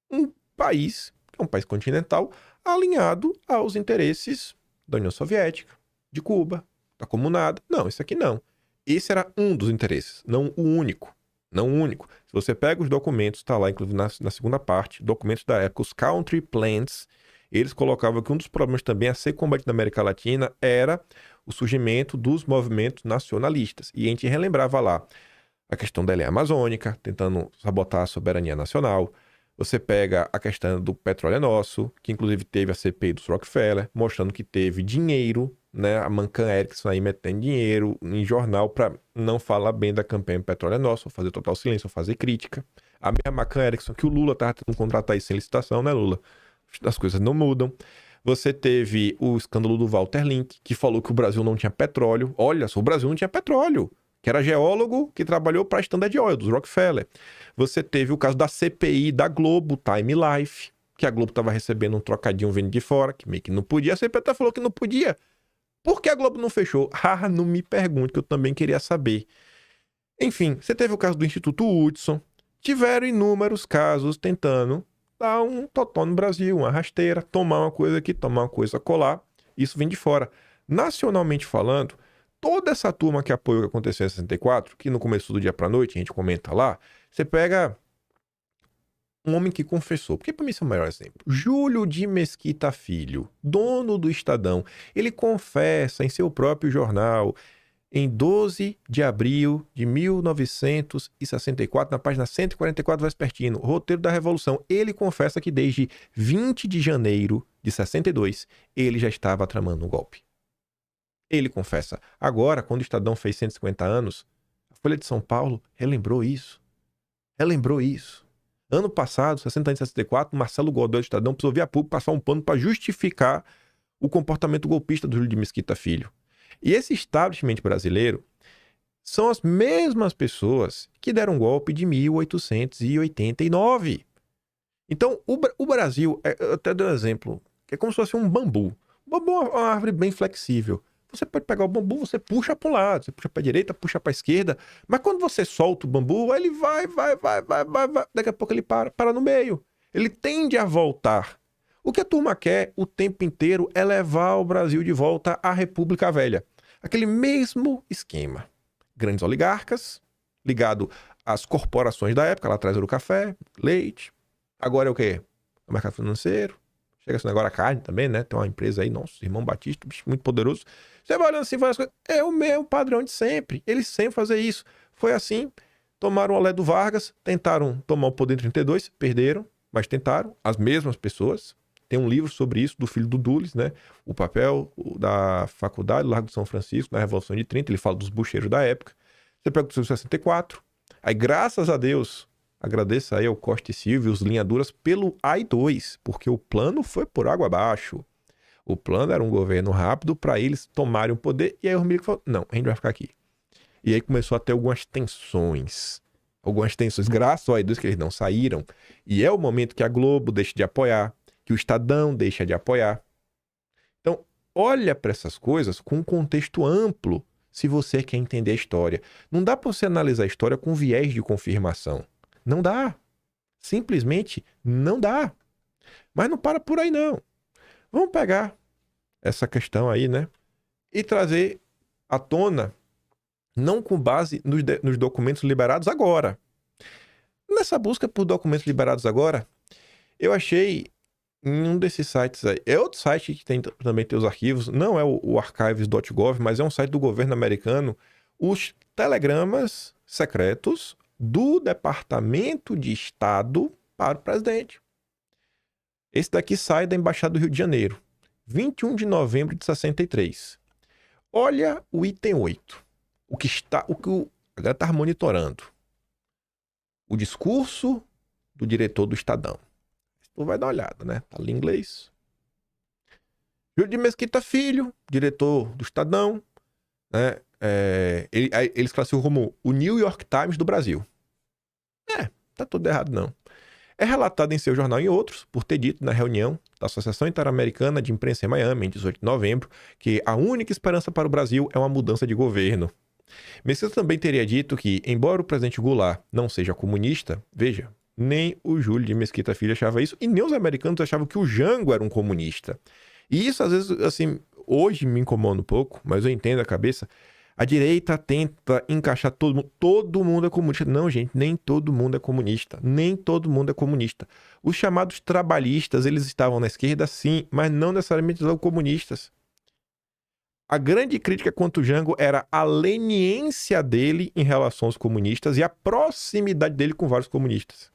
um país, que é um país continental, alinhado aos interesses da União Soviética, de Cuba, da Comunada. Não, isso aqui não. Esse era um dos interesses, não o único. Não o único. Se você pega os documentos, está lá, inclusive na segunda parte, documentos da época, os country plans, eles colocavam que um dos problemas também a ser combatido na América Latina era o surgimento dos movimentos nacionalistas. E a gente relembrava lá a questão da lei amazônica, tentando sabotar a soberania nacional. Você pega a questão do petróleo é nosso, que inclusive teve a CPI dos Rockefeller, mostrando que teve dinheiro, né? A Mancan Erickson aí metendo dinheiro em jornal para não falar bem da campanha Petróleo é Nosso, fazer total silêncio, fazer crítica. A mesma Mancan Erickson que o Lula estava tentando contratar aí sem licitação, né, Lula? As coisas não mudam. Você teve o escândalo do Walter Link, que falou que o Brasil não tinha petróleo. Olha só, o Brasil não tinha petróleo, que era geólogo que trabalhou para a Standard Oil, dos Rockefeller. Você teve o caso da CPI da Globo, Time Life, que a Globo estava recebendo um trocadinho vindo de fora, que meio que não podia. A CPI até falou que não podia. Por que a Globo não fechou? Ah, não me pergunte, que eu também queria saber. Enfim, você teve o caso do Instituto Hudson. Tiveram inúmeros casos tentando dar um totó no Brasil, uma rasteira, tomar uma coisa aqui, tomar uma coisa colar. Isso vem de fora. Nacionalmente falando, toda essa turma que apoiou o que aconteceu em 64, que não começou do dia pra noite, a gente comenta lá, você pega um homem que confessou, porque para mim esse é o melhor exemplo. Júlio de Mesquita Filho, dono do Estadão, ele confessa em seu próprio jornal, em 12 de abril de 1964, na página 144 Vespertino, Roteiro da Revolução, ele confessa que desde 20 de janeiro de 62, ele já estava tramando um golpe. Ele confessa. Agora, quando o Estadão fez 150 anos, a Folha de São Paulo relembrou isso. Ano passado, 60 anos de 64, Marcelo Godoy do Estadão precisou vir a público passar um pano para justificar o comportamento golpista do Júlio de Mesquita Filho. E esse establishment brasileiro são as mesmas pessoas que deram um golpe de 1889. Então, o Brasil, eu até dou um exemplo, que é como se fosse um bambu. O bambu é uma árvore bem flexível. Você pode pegar o bambu, você puxa para um lado, você puxa para a direita, puxa para a esquerda, mas quando você solta o bambu, ele vai. Daqui a pouco ele para no meio. Ele tende a voltar. O que a turma quer o tempo inteiro é levar o Brasil de volta à República Velha. Aquele mesmo esquema. Grandes oligarcas, ligado às corporações da época, lá atrás era o café, leite. Agora é o quê? O mercado financeiro. Chega-se agora a carne também, né? Tem uma empresa aí, nosso irmão Batista, bicho muito poderoso. Você vai olhando assim, vai as coisas. É o mesmo padrão de sempre. Eles sempre fazem isso. Foi assim. Tomaram o olé do Vargas, tentaram tomar o poder em 32, perderam, mas tentaram. As mesmas pessoas. Tem um livro sobre isso, do filho do Dulles, né? O papel da faculdade do Largo de São Francisco, na Revolução de 30. Ele fala dos bucheiros da época. Você pega o 64. Aí, graças a Deus, agradeço aí ao Costa e Silva e os linha duras pelo AI-2, porque o plano foi por água abaixo. O plano era um governo rápido para eles tomarem o poder. E aí o milico falou, não, a gente vai ficar aqui. E aí começou a ter algumas tensões. Graças ao AI-2 que eles não saíram. E é o momento que a Globo deixa de apoiar, que o Estadão deixa de apoiar. Então, olha para essas coisas com um contexto amplo, se você quer entender a história. Não dá para você analisar a história com viés de confirmação. Não dá. Simplesmente não dá. Mas não para por aí, não. Vamos pegar essa questão aí, né? E trazer à tona, não com base nos documentos liberados agora. Nessa busca por documentos liberados agora, eu achei em um desses sites aí. É outro site que também tem os arquivos. Não é o archives.gov, mas é um site do governo americano. Os telegramas secretos do Departamento de Estado para o presidente. Esse daqui sai da Embaixada do Rio de Janeiro, 21 de novembro de 63. Olha o item 8. O que a galera está monitorando. O discurso do diretor do Estadão. Tu vai dar uma olhada, né? Tá ali em inglês. Júlio de Mesquita Filho, diretor do Estadão, né? Eles classificam como o New York Times do Brasil. Tá tudo errado, não. É relatado em seu jornal e em outros, por ter dito na reunião da Associação Interamericana de Imprensa em Miami, em 18 de novembro, que a única esperança para o Brasil é uma mudança de governo. Mesquita também teria dito que, embora o presidente Goulart não seja comunista, veja, nem o Júlio de Mesquita Filho achava isso, e nem os americanos achavam que o Jango era um comunista. E isso, às vezes, assim, hoje me incomoda um pouco, mas eu entendo a cabeça. A direita tenta encaixar todo mundo. Todo mundo é comunista. Não, gente, nem todo mundo é comunista. Nem todo mundo é comunista. Os chamados trabalhistas, eles estavam na esquerda, sim, mas não necessariamente são comunistas. A grande crítica contra o Jango era a leniência dele em relação aos comunistas e a proximidade dele com vários comunistas.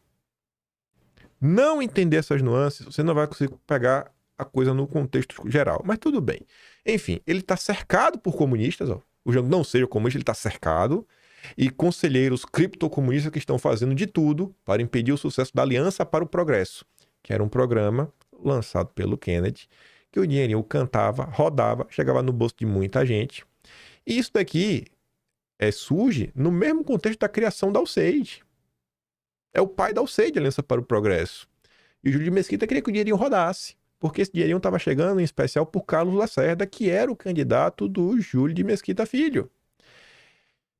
Não entender essas nuances, você não vai conseguir pegar a coisa no contexto geral. Mas tudo bem. Enfim, ele está cercado por comunistas, ó. O Jango não seja comunista, ele está cercado, e conselheiros criptocomunistas que estão fazendo de tudo para impedir o sucesso da Aliança para o Progresso, que era um programa lançado pelo Kennedy, que o dinheirinho cantava, rodava, chegava no bolso de muita gente. E isso daqui surge no mesmo contexto da criação da USAID. É o pai da USAID, Aliança para o Progresso. E o Júlio de Mesquita queria que o dinheirinho rodasse, porque esse dinheirinho estava chegando, em especial, por Carlos Lacerda, que era o candidato do Júlio de Mesquita Filho.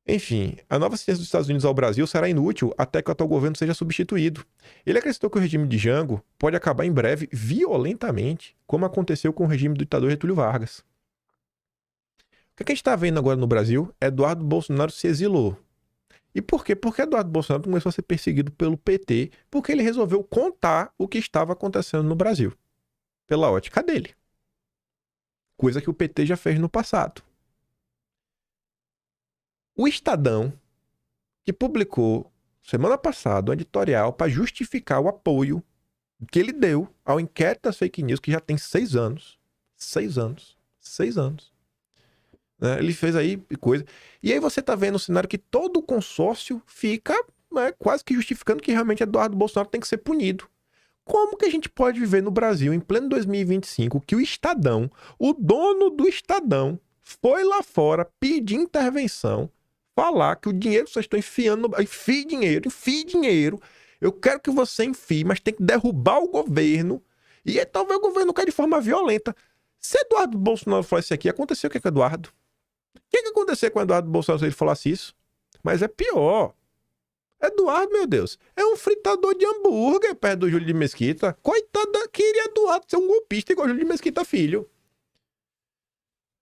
Enfim, a nova assistência dos Estados Unidos ao Brasil será inútil até que o atual governo seja substituído. Ele acrescentou que o regime de Jango pode acabar em breve violentamente, como aconteceu com o regime do ditador Getúlio Vargas. O que a gente está vendo agora no Brasil? Eduardo Bolsonaro se exilou. E por quê? Porque Eduardo Bolsonaro começou a ser perseguido pelo PT, porque ele resolveu contar o que estava acontecendo no Brasil, pela ótica dele. Coisa que o PT já fez no passado. O Estadão, que publicou semana passada um editorial para justificar o apoio que ele deu ao inquérito das fake news, que já tem 6 anos. 6 anos. 6 anos. Né? Ele fez aí coisa. E aí você tá vendo um cenário que todo o consórcio fica, né, quase que justificando que realmente Eduardo Bolsonaro tem que ser punido. Como que a gente pode viver no Brasil, em pleno 2025, que o Estadão, o dono do Estadão, foi lá fora pedir intervenção, falar que o dinheiro que vocês estão enfiando, enfie dinheiro, eu quero que você enfie, mas tem que derrubar o governo, e aí, talvez o governo caia de forma violenta. Se Eduardo Bolsonaro falasse isso aqui, aconteceu o que com o Eduardo? O que ia acontecer com o Eduardo Bolsonaro se ele falasse isso? Mas é pior. Eduardo, meu Deus, é um fritador de hambúrguer perto do Júlio de Mesquita. Coitado, queria Eduardo ser um golpista igual o Júlio de Mesquita, filho.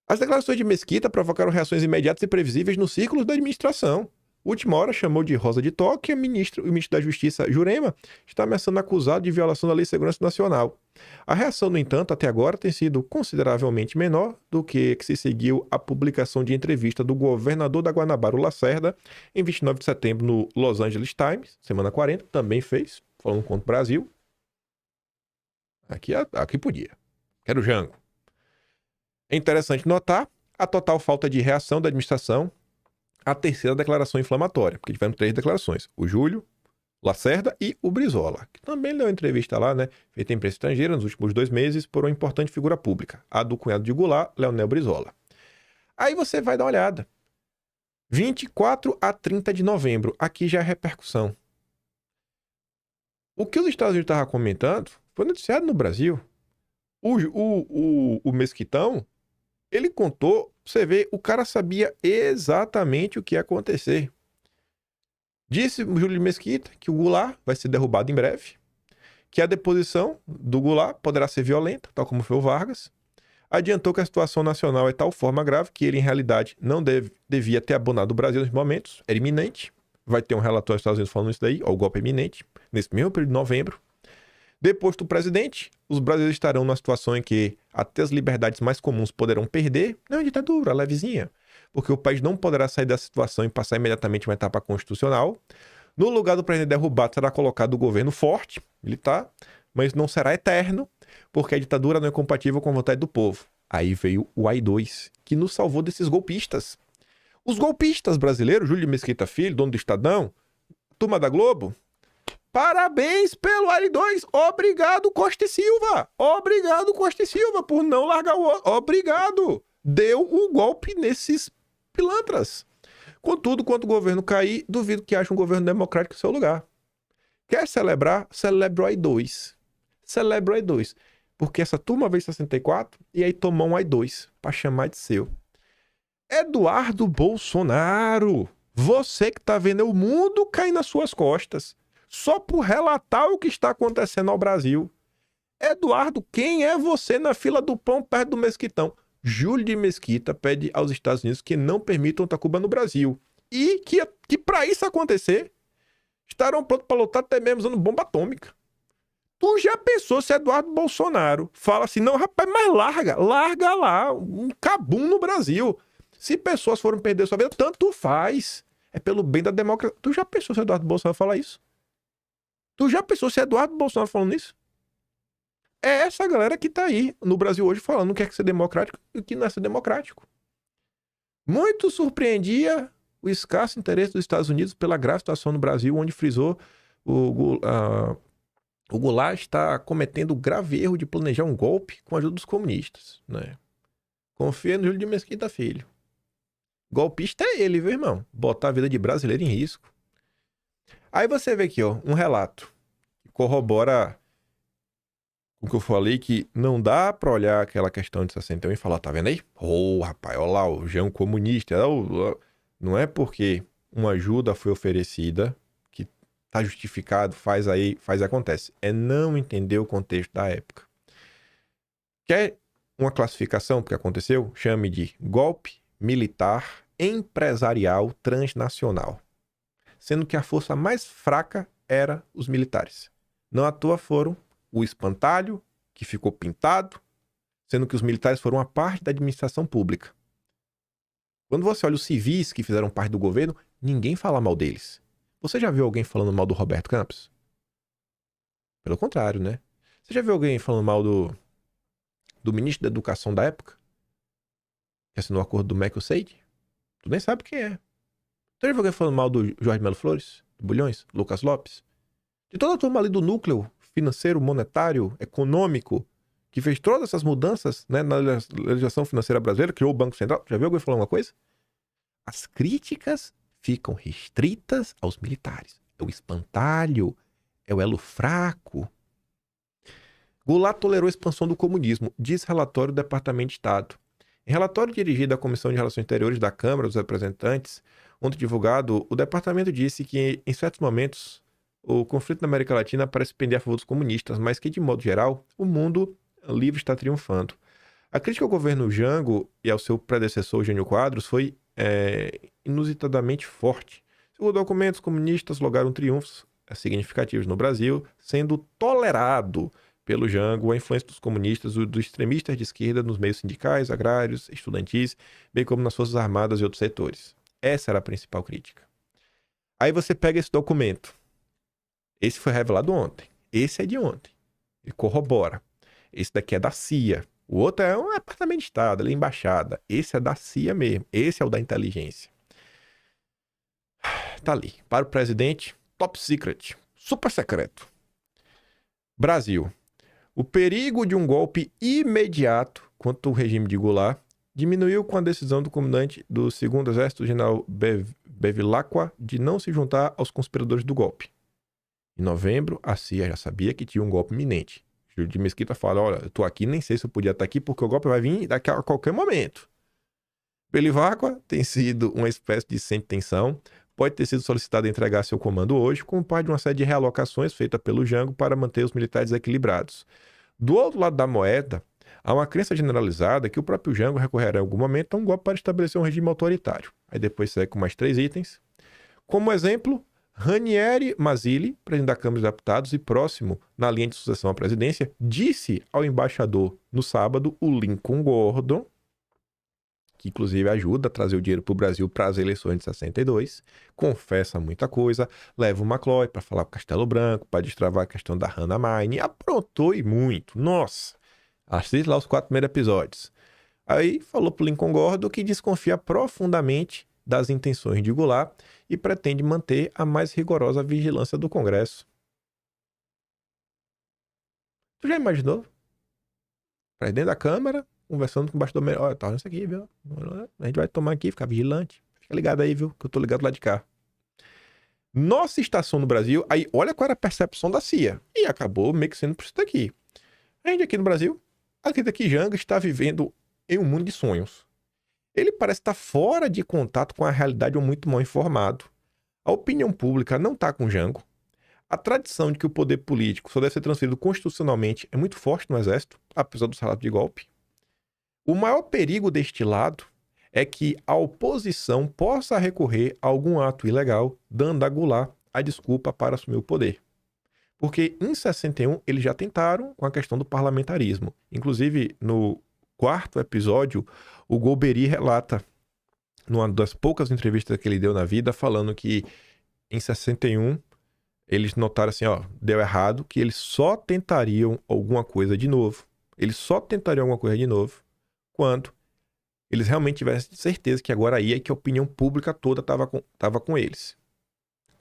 As declarações de Mesquita provocaram reações imediatas e previsíveis nos círculos da administração. Última hora chamou de Rosa de Toque e o ministro da Justiça, Jurema, está ameaçando acusado de violação da Lei de Segurança Nacional. A reação, no entanto, até agora tem sido consideravelmente menor do que se seguiu a publicação de entrevista do governador da Guanabara, o Lacerda, em 29 de setembro no Los Angeles Times, semana 40, também fez, falando contra o Brasil. Aqui podia. Quero Jango. É interessante notar a total falta de reação da administração à terceira declaração inflamatória, porque tiveram 3 declarações. O Júlio, Lacerda e o Brizola, que também deu entrevista lá, né, feita em imprensa estrangeira nos últimos 2 meses por uma importante figura pública, a do cunhado de Goulart, Leonel Brizola. Aí você vai dar uma olhada. 24 a 30 de novembro, aqui já é repercussão. O que os Estados Unidos estavam comentando foi noticiado no Brasil. O Mesquitão, ele contou, você vê, o cara sabia exatamente o que ia acontecer. Disse o Júlio de Mesquita que o Goulart vai ser derrubado em breve, que a deposição do Goulart poderá ser violenta, tal como foi o Vargas. Adiantou que a situação nacional é de tal forma grave que ele, em realidade, não devia ter abandonado o Brasil nos momentos, era iminente. Vai ter um relatório dos Estados Unidos falando isso daí, ó, o golpe é iminente, nesse mesmo período de novembro. Depois do presidente, os brasileiros estarão numa situação em que até as liberdades mais comuns poderão perder. Não é ditadura, levezinha. Porque o país não poderá sair da situação e passar imediatamente uma etapa constitucional. No lugar do presidente derrubado será colocado o governo forte, militar, mas não será eterno, porque a ditadura não é compatível com a vontade do povo. Aí veio o AI-2, que nos salvou desses golpistas. Os golpistas brasileiros, Júlio de Mesquita Filho, dono do Estadão, turma da Globo, parabéns pelo AI-2. Obrigado, Costa e Silva. Obrigado, Costa e Silva, por não largar o outro. Obrigado. Deu um golpe nesses pilantras. Contudo, quando o governo cair, duvido que haja um governo democrático em seu lugar. Quer celebrar? Celebra o AI-2. Celebra o AI-2. Porque essa turma veio em 64 e aí tomou um AI-2 para chamar de seu. Eduardo Bolsonaro, você que tá vendo o mundo cair nas suas costas, só por relatar o que está acontecendo ao Brasil. Eduardo, quem é você na fila do pão perto do Mesquitão? Júlio de Mesquita pede aos Estados Unidos que não permitam Tacuba no Brasil. E que para isso acontecer, estarão prontos para lutar até mesmo usando bomba atômica. Tu já pensou se Eduardo Bolsonaro fala assim, não, rapaz, mas larga lá, um cabum no Brasil. Se pessoas foram perder sua vida, tanto faz. É pelo bem da democracia. Tu já pensou se Eduardo Bolsonaro fala isso? Tu já pensou se Eduardo Bolsonaro falando isso? É essa galera que tá aí no Brasil hoje falando que quer ser democrático e o que não é ser democrático. Muito surpreendia o escasso interesse dos Estados Unidos pela grave situação no Brasil, onde frisou o Goulart está cometendo o grave erro de planejar um golpe com a ajuda dos comunistas, né? Confia no Júlio de Mesquita Filho. Golpista é ele, viu, irmão? Botar a vida de brasileiro em risco. Aí você vê aqui, ó, um relato que corrobora o que eu falei, que não dá pra olhar aquela questão de 61 e falar, tá vendo aí? Rapaz, olha lá, o João comunista. Não é porque uma ajuda foi oferecida que tá justificado, faz e acontece. É não entender o contexto da época. Quer uma classificação do que aconteceu? Chame de golpe militar empresarial transnacional. Sendo que a força mais fraca era os militares. Não à toa foram o espantalho, que ficou pintado, sendo que os militares foram uma parte da administração pública. Quando você olha os civis que fizeram parte do governo, ninguém fala mal deles. Você já viu alguém falando mal do Roberto Campos? Pelo contrário, né? Você já viu alguém falando mal do ministro da Educação da época? Que assinou o acordo do Mercosul? Tu nem sabe quem é. Tu já viu alguém falando mal do Jorge Melo Flores? Do Bulhões? Lucas Lopes? De toda a turma ali do núcleo financeiro, monetário, econômico, que fez todas essas mudanças, né, na legislação financeira brasileira, criou o Banco Central. Já viu alguém falando alguma coisa? As críticas ficam restritas aos militares. É o espantalho, é o elo fraco. Goulart tolerou a expansão do comunismo, diz relatório do Departamento de Estado. Em relatório dirigido à Comissão de Relações Exteriores da Câmara dos Representantes, ontem divulgado, o departamento disse que, em certos momentos, o conflito na América Latina parece pender a favor dos comunistas, mas que, de modo geral, o mundo livre está triunfando. A crítica ao governo Jango e ao seu predecessor, Jânio Quadros, foi inusitadamente forte. Segundo documentos, os comunistas lograram triunfos significativos no Brasil, sendo tolerado pelo Jango a influência dos comunistas e dos extremistas de esquerda nos meios sindicais, agrários, estudantis, bem como nas forças armadas e outros setores. Essa era a principal crítica. Aí você pega esse documento. Esse foi revelado ontem. Esse é de ontem. Ele corrobora. Esse daqui é da CIA. O outro é um departamento de Estado, ali, embaixada. Esse é da CIA mesmo. Esse é o da inteligência. Tá ali. Para o presidente, top secret. Super secreto. Brasil. O perigo de um golpe imediato contra o regime de Goulart diminuiu com a decisão do comandante do 2º Exército, general Bevilacqua, de não se juntar aos conspiradores do golpe. Em novembro, a CIA já sabia que tinha um golpe iminente. Júlio de Mesquita fala, olha, eu tô aqui, nem sei se eu podia estar aqui, porque o golpe vai vir daqui a qualquer momento. Bevilacqua tem sido uma espécie de sem-tensão, pode ter sido solicitado a entregar seu comando hoje, como parte de uma série de realocações feita pelo Jango para manter os militares equilibrados. Do outro lado da moeda, há uma crença generalizada que o próprio Jango recorrerá em algum momento a um golpe para estabelecer um regime autoritário. Aí depois segue com mais 3 itens. Como exemplo, Ranieri Mazzilli, presidente da Câmara dos Deputados e próximo na linha de sucessão à presidência, disse ao embaixador no sábado, o Lincoln Gordon, que inclusive ajuda a trazer o dinheiro para o Brasil para as eleições de 62, confessa muita coisa, leva o McCloy para falar com o Castelo Branco, para destravar a questão da Hannah Mine, aprontou e muito. Nossa! Assiste lá os 4 primeiros episódios. Aí falou para o Lincoln Gordon que desconfia profundamente das intenções de Goulart e pretende manter a mais rigorosa vigilância do Congresso. Tu já imaginou? Presidente da Câmara, conversando com o bastidor melhor. Olha, tá isso aqui, viu? A gente vai tomar aqui, ficar vigilante. Fica ligado aí, viu? Que eu tô ligado lá de cá. Nossa estação no Brasil, aí olha qual era a percepção da CIA. E acabou meio que sendo por isso daqui. A gente aqui no Brasil, acredita que Jango está vivendo em um mundo de sonhos. Ele parece estar fora de contato com a realidade ou muito mal informado. A opinião pública não está com Jango. A tradição de que o poder político só deve ser transferido constitucionalmente é muito forte no Exército, apesar dos relatos de golpe. O maior perigo deste lado é que a oposição possa recorrer a algum ato ilegal, dando a Goulart a desculpa para assumir o poder. Porque em 61 eles já tentaram com a questão do parlamentarismo. Inclusive, no 4º episódio, o Golbery relata, numa das poucas entrevistas que ele deu na vida, falando que em 61 eles notaram assim, ó, deu errado, que eles só tentariam alguma coisa de novo. Eles só tentariam alguma coisa de novo quando eles realmente tivessem certeza que agora aí é que a opinião pública toda estava com eles.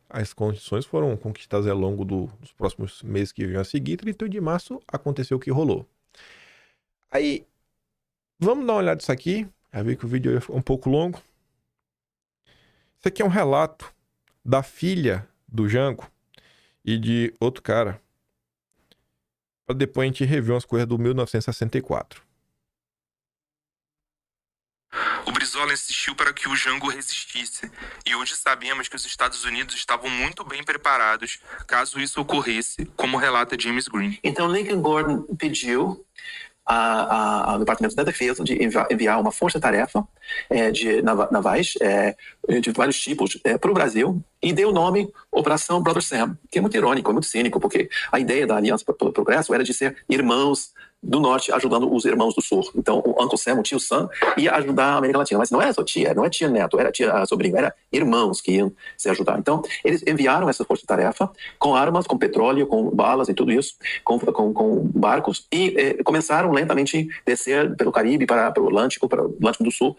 As condições foram conquistadas ao longo dos próximos meses que vinham a seguir. 31 de março aconteceu o que rolou. Aí, vamos dar uma olhada nisso aqui. Já vi que o vídeo é um pouco longo. Isso aqui é um relato da filha do Jango e de outro cara. Para depois a gente rever umas coisas do 1964. O Brizola insistiu para que o Jango resistisse, e hoje sabemos que os Estados Unidos estavam muito bem preparados caso isso ocorresse, como relata James Green. Então Lincoln Gordon pediu ao Departamento da Defesa de enviar uma força-tarefa de navais de vários tipos para o Brasil e deu o nome Operação Brother Sam, que é muito irônico, é muito cínico, porque a ideia da Aliança para o Progresso era de ser irmãos do Norte ajudando os irmãos do Sul. Então, o Uncle Sam, o tio Sam, ia ajudar a América Latina. Mas não era só tia, não é tia neto, era tia sobrinho, era irmãos que iam se ajudar. Então, eles enviaram essa força-tarefa com armas, com petróleo, com balas e tudo isso, com barcos, e começaram lentamente a descer pelo Caribe para o Atlântico do Sul,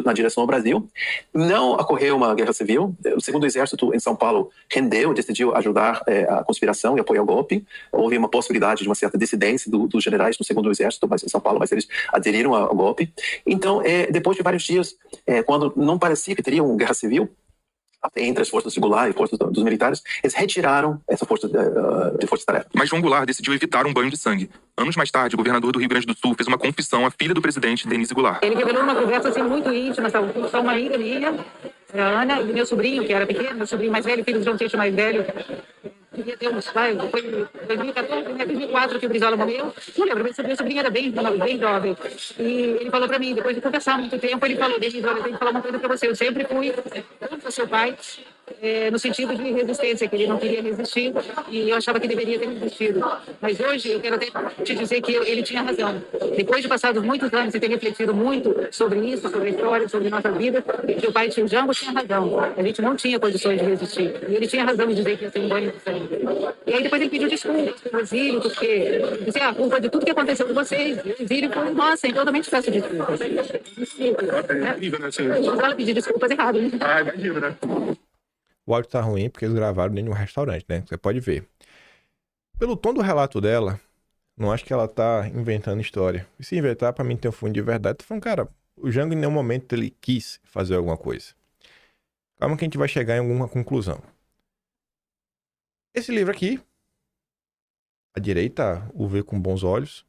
na direção ao Brasil. Não ocorreu uma guerra civil. O segundo exército em São Paulo rendeu, decidiu ajudar a conspiração e apoiar o golpe. Houve uma possibilidade de uma certa dissidência dos generais no segundo exército, mas em São Paulo, mas eles aderiram ao golpe. Então, depois de vários dias, quando não parecia que teria uma guerra civil entre as forças regulares e forças dos militares, eles retiraram essa força de força-tarefa. Mas João Goulart decidiu evitar um banho de sangue. Anos mais tarde, o governador do Rio Grande do Sul fez uma confissão à filha do presidente, Denise Goulart. Ele revelou uma conversa assim, muito íntima, só uma amiga minha, a Ana, e meu sobrinho, que era pequeno, meu sobrinho mais velho, filho de João Teixeira mais velho, devia ter uns, foi em 2014, 2004 que o Brizola morreu. Não lembro, meu sobrinho era bem jovem. E ele falou pra mim, depois de conversar há muito tempo, ele falou, Denise, olha, eu tenho que falar uma coisa pra você. Eu sempre fui contra seu pai, no sentido de resistência, que ele não queria resistir, e eu achava que deveria ter resistido. Mas hoje eu quero até te dizer que ele tinha razão. Depois de passados muitos anos e ter refletido muito sobre isso, sobre a história, sobre nossa vida, seu pai, tio Jango, tinha razão. A gente não tinha condições de resistir. E ele tinha razão de dizer que ia ser um banho de sangue. E aí depois ele pediu desculpas pelo exílio, porque disse, a culpa de tudo que aconteceu com vocês, o exílio foi, nossa, então eu também te peço desculpas. É incrível, né, senhor? Ela pediu desculpas errado, né? Ah, imagina, né? O áudio tá ruim porque eles gravaram dentro de um restaurante, né? Você pode ver. Pelo tom do relato dela, não acho que ela tá inventando história. E se inventar, pra mim ter um fundo de verdade, tô falando, cara, o Jango em nenhum momento ele quis fazer alguma coisa. Calma que a gente vai chegar em alguma conclusão. Esse livro aqui, a direita o vê com bons olhos.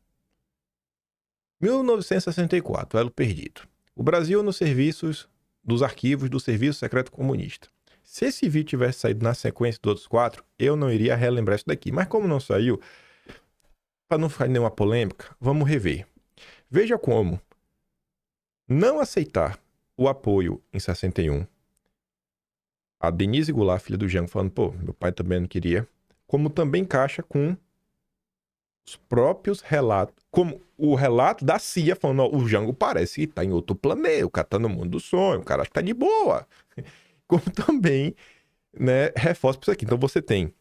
1964, Elo Perdido. O Brasil nos serviços dos arquivos do Serviço Secreto Comunista. Se esse vídeo tivesse saído na sequência dos outros 4, eu não iria relembrar isso daqui. Mas como não saiu, para não ficar nenhuma polêmica, vamos rever. Veja como não aceitar o apoio em 61, a Denise Goulart, filha do Jango, falando, pô, meu pai também não queria, como também encaixa com os próprios relatos, como o relato da CIA, falando, ó, o Jango parece que tá em outro planeta, o cara tá no mundo do sonho, o cara acha que tá de boa. Como também, né, reforça isso aqui. Então você tem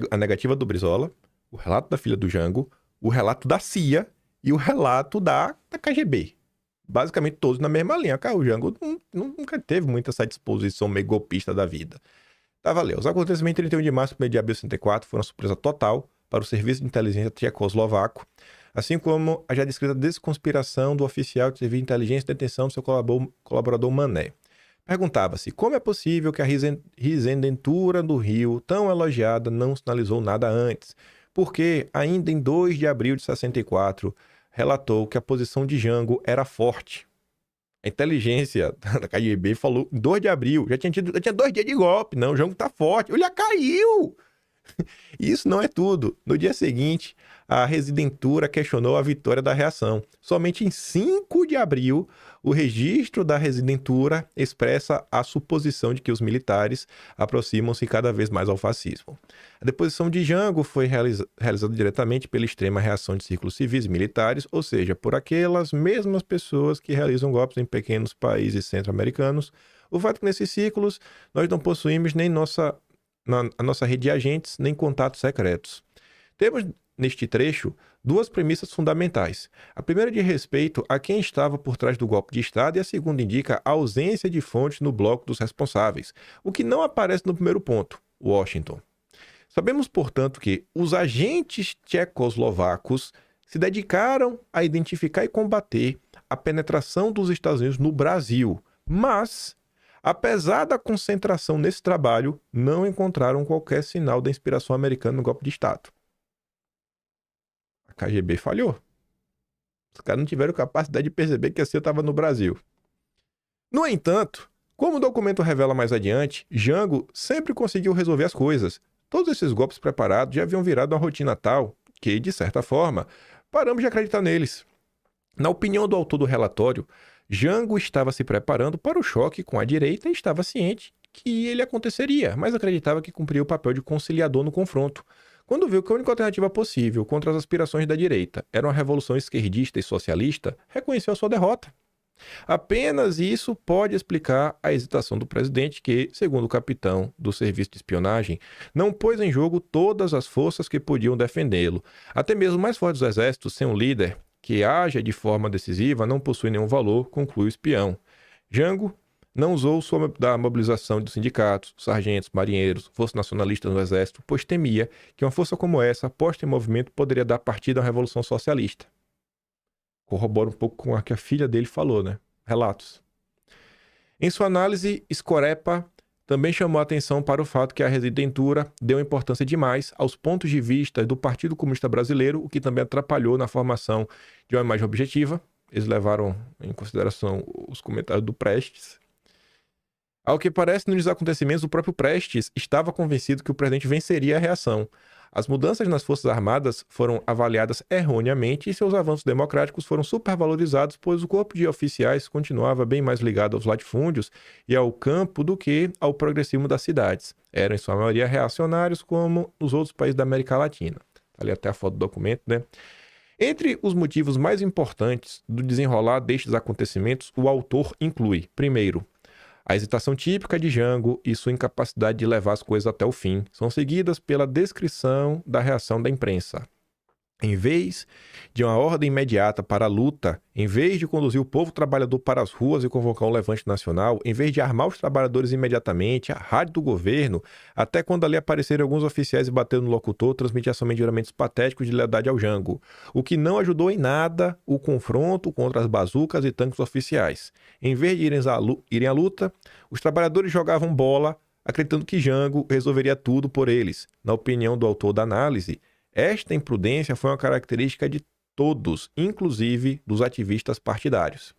a negativa do Brizola, o relato da filha do Jango, o relato da CIA e o relato da KGB. Basicamente todos na mesma linha. Cara, o Jango nunca teve muita essa disposição meio golpista da vida. Tá, valeu. Os acontecimentos de 31 de março e 1 de abril de 64 foram uma surpresa total para o Serviço de Inteligência Tchecoslovaco, assim como a já descrita desconspiração do oficial de Serviço de Inteligência e detenção do seu colaborador Mané. Perguntava-se como é possível que a Risendentura do Rio, tão elogiada, não sinalizou nada antes, porque ainda em 2 de abril de 64 relatou que a posição de Jango era forte. A inteligência da KGB falou em 2 de abril, já tinha 2 dias de golpe, não, o Jango tá forte, ele já caiu! Isso não é tudo. No dia seguinte, a Residentura questionou a vitória da reação. Somente em 5 de abril, o registro da Residentura expressa a suposição de que os militares aproximam-se cada vez mais ao fascismo. A deposição de Jango foi realizada diretamente pela extrema reação de círculos civis e militares, ou seja, por aquelas mesmas pessoas que realizam golpes em pequenos países centro-americanos. O fato é que nesses círculos nós não possuímos nem a nossa rede de agentes, nem contatos secretos. Temos, neste trecho, 2 premissas fundamentais. A primeira diz respeito a quem estava por trás do golpe de Estado e a segunda indica a ausência de fontes no bloco dos responsáveis, o que não aparece no primeiro ponto, Washington. Sabemos, portanto, que os agentes tchecoslovacos se dedicaram a identificar e combater a penetração dos Estados Unidos no Brasil, mas apesar da concentração nesse trabalho, não encontraram qualquer sinal da inspiração americana no golpe de Estado. A KGB falhou. Os caras não tiveram capacidade de perceber que a CIA estava no Brasil. No entanto, como o documento revela mais adiante, Jango sempre conseguiu resolver as coisas. Todos esses golpes preparados já haviam virado uma rotina tal que, de certa forma, paramos de acreditar neles. Na opinião do autor do relatório, Jango estava se preparando para o choque com a direita e estava ciente que ele aconteceria, mas acreditava que cumpria o papel de conciliador no confronto. Quando viu que a única alternativa possível contra as aspirações da direita era uma revolução esquerdista e socialista, reconheceu a sua derrota. Apenas isso pode explicar a hesitação do presidente que, segundo o capitão do serviço de espionagem, não pôs em jogo todas as forças que podiam defendê-lo. Até mesmo o mais forte dos exércitos, sem um líder que haja de forma decisiva, não possui nenhum valor, conclui o espião. Jango não usou da mobilização dos sindicatos, sargentos, marinheiros, forças nacionalistas no exército, pois temia que uma força como essa, posta em movimento, poderia dar partida à revolução socialista. Corrobora um pouco com o que a filha dele falou, né? Relatos. Em sua análise, Scorepa também chamou a atenção para o fato que a redentura deu importância demais aos pontos de vista do Partido Comunista Brasileiro, o que também atrapalhou na formação de uma imagem objetiva. Eles levaram em consideração os comentários do Prestes. Ao que parece, nos acontecimentos, o próprio Prestes estava convencido que o presidente venceria a reação. As mudanças nas Forças Armadas foram avaliadas erroneamente e seus avanços democráticos foram supervalorizados, pois o corpo de oficiais continuava bem mais ligado aos latifúndios e ao campo do que ao progressismo das cidades. Eram, em sua maioria, reacionários, como nos outros países da América Latina. Ali até a foto do documento, né? Entre os motivos mais importantes do desenrolar destes acontecimentos, o autor inclui, primeiro, a hesitação típica de Jango e sua incapacidade de levar as coisas até o fim são seguidas pela descrição da reação da imprensa. Em vez de uma ordem imediata para a luta, em vez de conduzir o povo trabalhador para as ruas e convocar um levante nacional, em vez de armar os trabalhadores imediatamente, a rádio do governo, até quando ali apareceram alguns oficiais e bateram no locutor, transmitia somente juramentos patéticos de lealdade ao Jango, o que não ajudou em nada o confronto contra as bazucas e tanques oficiais. Em vez de irem à luta, os trabalhadores jogavam bola, acreditando que Jango resolveria tudo por eles. Na opinião do autor da análise, esta imprudência foi uma característica de todos, inclusive dos ativistas partidários.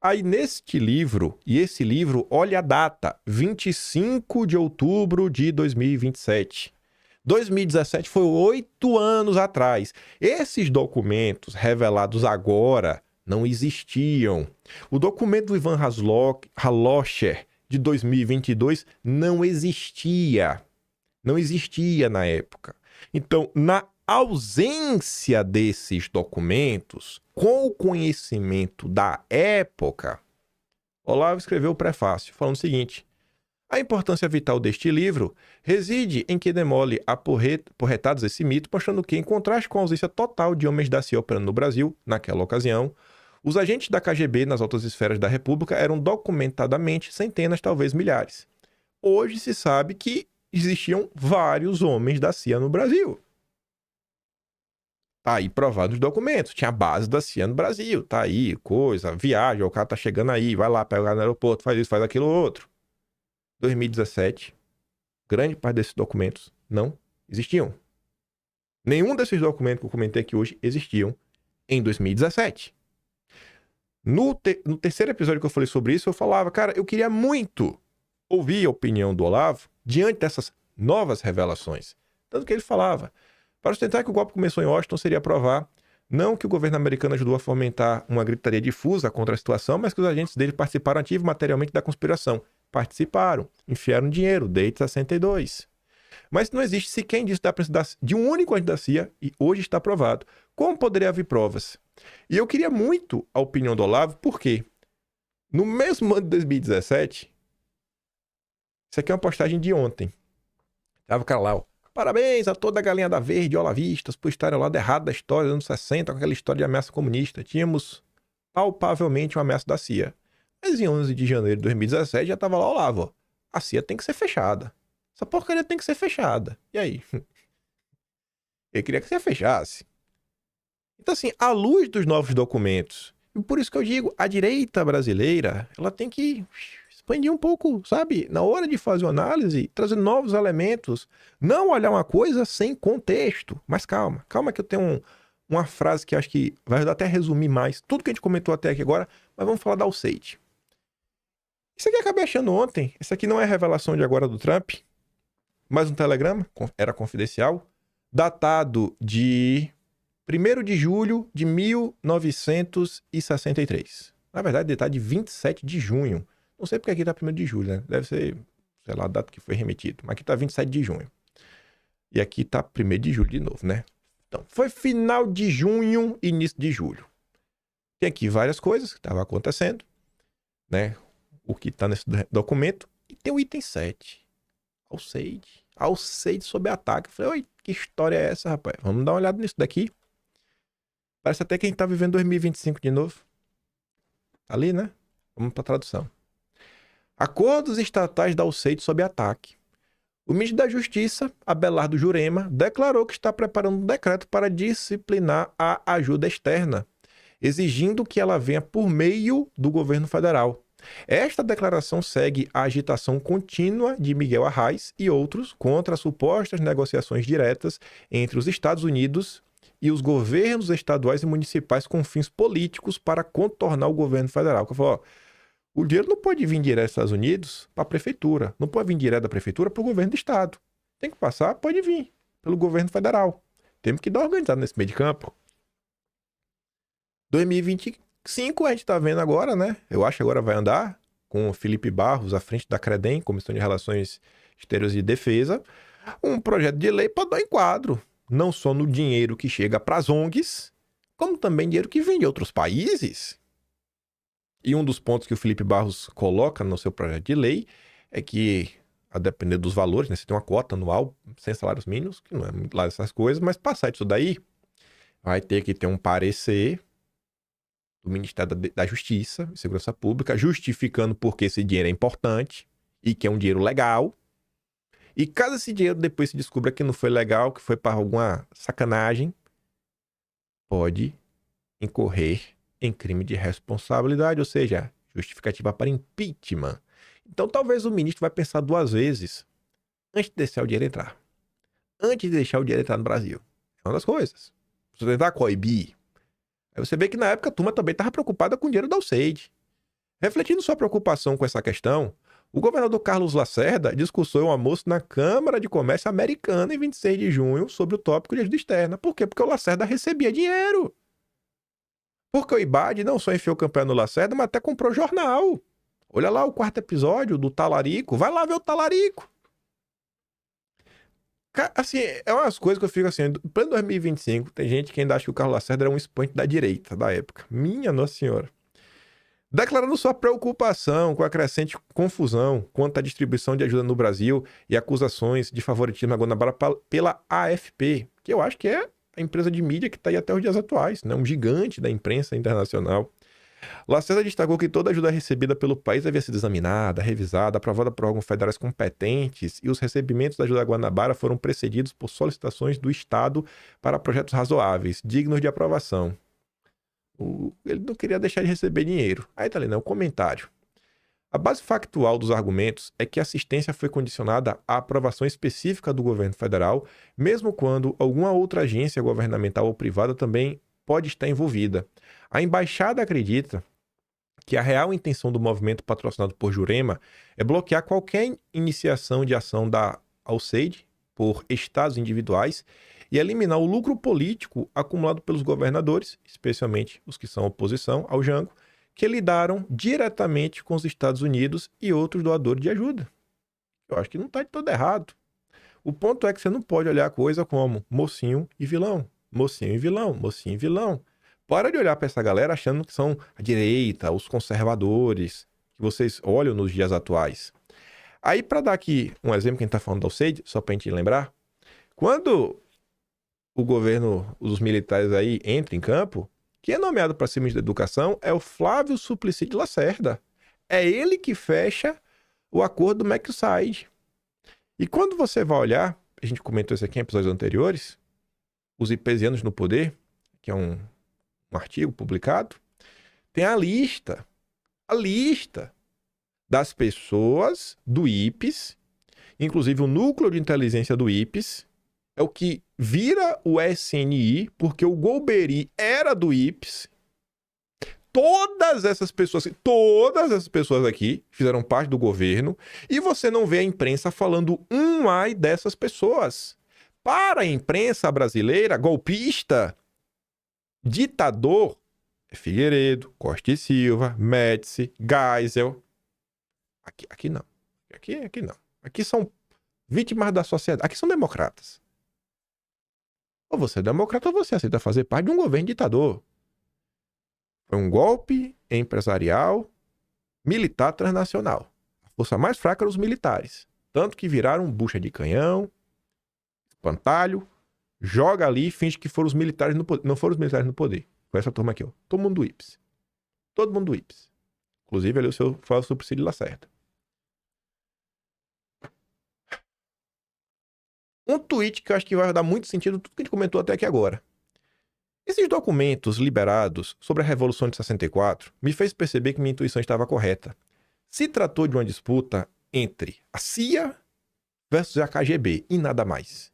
Aí neste livro, e esse livro, olha a data, 25 de outubro de 2027. 2017 foi 8 anos atrás. Esses documentos revelados agora não existiam. O documento do Ivan Halocher de 2022 não existia. Não existia na época. Então, na ausência desses documentos, com o conhecimento da época, Olavo escreveu o prefácio falando o seguinte: a importância vital deste livro reside em que demole a porretadas esse mito, mostrando que, em contraste com a ausência total de homens da CIA operando no Brasil, naquela ocasião, os agentes da KGB nas altas esferas da República eram documentadamente centenas, talvez milhares. Hoje se sabe que existiam vários homens da CIA no Brasil. Tá aí provado os documentos. Tinha a base da CIA no Brasil. Tá aí, coisa, viagem, o cara tá chegando aí, vai lá, pega no aeroporto, faz isso, faz aquilo outro. 2017, grande parte desses documentos não existiam. Nenhum desses documentos que eu comentei aqui hoje existiam em 2017. No terceiro episódio que eu falei sobre isso, eu falava, cara, eu queria muito ouvir a opinião do Olavo diante dessas novas revelações. Tanto que ele falava, para sustentar que o golpe começou em Washington seria provar não que o governo americano ajudou a fomentar uma gritaria difusa contra a situação, mas que os agentes dele participaram ativo materialmente da conspiração. Participaram, enfiaram dinheiro, desde 62. Mas não existe sequer indício da presença de um único agente da CIA e hoje está provado. Como poderia haver provas? E eu queria muito a opinião do Olavo, porque no mesmo ano de 2017, isso aqui é uma postagem de ontem. Tava o cara lá, ó. Parabéns a toda a galinha da verde, olavistas, por estarem ao lado errado da história dos anos 60, com aquela história de ameaça comunista. Tínhamos palpavelmente uma ameaça da CIA. Mas em 11 de janeiro de 2017 já tava lá, Olavo, ó. A CIA tem que ser fechada. Essa porcaria tem que ser fechada. E aí? Eu queria que você fechasse. Então, assim, à luz dos novos documentos, e por isso que eu digo, a direita brasileira, ela tem que expandir um pouco, sabe? Na hora de fazer uma análise, trazer novos elementos. Não olhar uma coisa sem contexto. Mas calma, calma que eu tenho uma frase que acho que vai ajudar até a resumir mais tudo que a gente comentou até aqui agora, mas vamos falar da Alceide. Isso aqui eu acabei achando ontem. Isso aqui não é revelação de agora do Trump, mas um telegrama, era confidencial, datado de 1º de julho de 1963. Na verdade, datado de 27 de junho. Não sei porque aqui tá 1º de julho, né? Deve ser, sei lá, a data que foi remetido. Mas aqui tá 27 de junho. E aqui tá 1º de julho de novo, né? Então, foi final de junho, início de julho. Tem aqui várias coisas que estavam acontecendo, né? O que tá nesse documento. E tem o item 7. Alceide sob ataque. Eu falei, oi, que história é essa, rapaz? Vamos dar uma olhada nisso daqui. Parece até que a gente tá vivendo 2025 de novo. Ali, né? Vamos pra tradução. Acordos estatais da Alceide sob ataque. O ministro da Justiça, Abelardo Jurema, declarou que está preparando um decreto para disciplinar a ajuda externa, exigindo que ela venha por meio do governo federal. Esta declaração segue a agitação contínua de Miguel Arraes e outros contra supostas negociações diretas entre os Estados Unidos e os governos estaduais e municipais com fins políticos para contornar o governo federal. Que eu falo, ó, o dinheiro não pode vir direto dos Estados Unidos para a prefeitura. Não pode vir direto da prefeitura para o governo do estado. Tem que passar, pode vir pelo governo federal. Temos que dar organizado nesse meio de campo. 2025 a gente está vendo agora, né? Eu acho que agora vai andar com o Felipe Barros à frente da CREDEM, Comissão de Relações Exteriores e Defesa, um projeto de lei para dar enquadro, não só no dinheiro que chega para as ONGs, como também dinheiro que vem de outros países. E um dos pontos que o Felipe Barros coloca no seu projeto de lei é que, a depender dos valores, né, você tem uma cota anual sem salários mínimos, que não é muito lá dessas coisas, mas passar disso daí, vai ter que ter um parecer do Ministério da Justiça e Segurança Pública, justificando por que esse dinheiro é importante e que é um dinheiro legal. E caso esse dinheiro depois se descubra que não foi legal, que foi para alguma sacanagem, pode incorrer em crime de responsabilidade, ou seja, justificativa para impeachment. Então talvez o ministro vai pensar 2 vezes antes de deixar o dinheiro entrar. Antes de deixar o dinheiro entrar no Brasil. É uma das coisas. Você tentar coibir. Aí você vê que na época a turma também estava preocupada com o dinheiro da Alceide. Refletindo sua preocupação com essa questão, o governador Carlos Lacerda discursou em um almoço na Câmara de Comércio Americana em 26 de junho sobre o tópico de ajuda externa. Por quê? Porque o Lacerda recebia dinheiro. Porque o IBAD não só enfiou campanha no Lacerda, mas até comprou jornal. Olha lá o 4º episódio do Talarico. Vai lá ver o Talarico. Assim, é umas coisas que eu fico assim, em pleno 2025, tem gente que ainda acha que o Carlos Lacerda era um expoente da direita da época. Minha Nossa Senhora. Declarando sua preocupação com a crescente confusão quanto à distribuição de ajuda no Brasil e acusações de favoritismo à Guanabara pela AFP, que eu acho que é a empresa de mídia que está aí até os dias atuais, né? Um gigante da imprensa internacional. Lacerda destacou que toda ajuda recebida pelo país devia ser examinada, revisada, aprovada por órgãos federais competentes e os recebimentos da ajuda Guanabara foram precedidos por solicitações do Estado para projetos razoáveis, dignos de aprovação. Ele não queria deixar de receber dinheiro. Aí tá ali, né? O comentário. A base factual dos argumentos é que a assistência foi condicionada à aprovação específica do governo federal, mesmo quando alguma outra agência governamental ou privada também pode estar envolvida. A embaixada acredita que a real intenção do movimento patrocinado por Jurema é bloquear qualquer iniciação de ação da Alceide por estados individuais e eliminar o lucro político acumulado pelos governadores, especialmente os que são oposição ao Jango, que lidaram diretamente com os Estados Unidos e outros doadores de ajuda. Eu acho que não está de todo errado. O ponto é que você não pode olhar a coisa como mocinho e vilão. Mocinho e vilão, mocinho e vilão. Para de olhar para essa galera achando que são a direita, os conservadores, que vocês olham nos dias atuais. Aí, para dar aqui um exemplo que a gente está falando da Alceide, só para a gente lembrar, quando o governo, os militares aí entram em campo, quem é nomeado para ser ministro da Educação é o Flávio Suplicy de Lacerda. É ele que fecha o acordo do Mercosur. E quando você vai olhar, a gente comentou isso aqui em episódios anteriores, os IPEsianos no Poder, que é um artigo publicado, tem a lista das pessoas do IPES, inclusive o núcleo de inteligência do IPES, é o que vira o SNI, porque o Golbery era do IPES. Todas essas pessoas aqui fizeram parte do governo e você não vê a imprensa falando ai dessas pessoas. Para a imprensa brasileira, golpista, ditador, é Figueiredo, Costa e Silva, Médici, Geisel. Aqui não. Aqui não. Aqui são vítimas da sociedade. Aqui são democratas. Ou você é democrata ou você aceita fazer parte de um governo ditador. Foi um golpe empresarial militar transnacional. A força mais fraca eram os militares. Tanto que viraram bucha de canhão, espantalho, joga ali e finge que foram os militares no poder. Não foram os militares no poder. Foi essa turma aqui, ó. Todo mundo do IPS. Todo mundo do IPS. Inclusive ali o seu falso Priscílio Lacerda. Um tweet que eu acho que vai dar muito sentido tudo que a gente comentou até aqui agora. Esses documentos liberados sobre a Revolução de 64 me fez perceber que minha intuição estava correta. Se tratou de uma disputa entre a CIA versus a KGB e nada mais.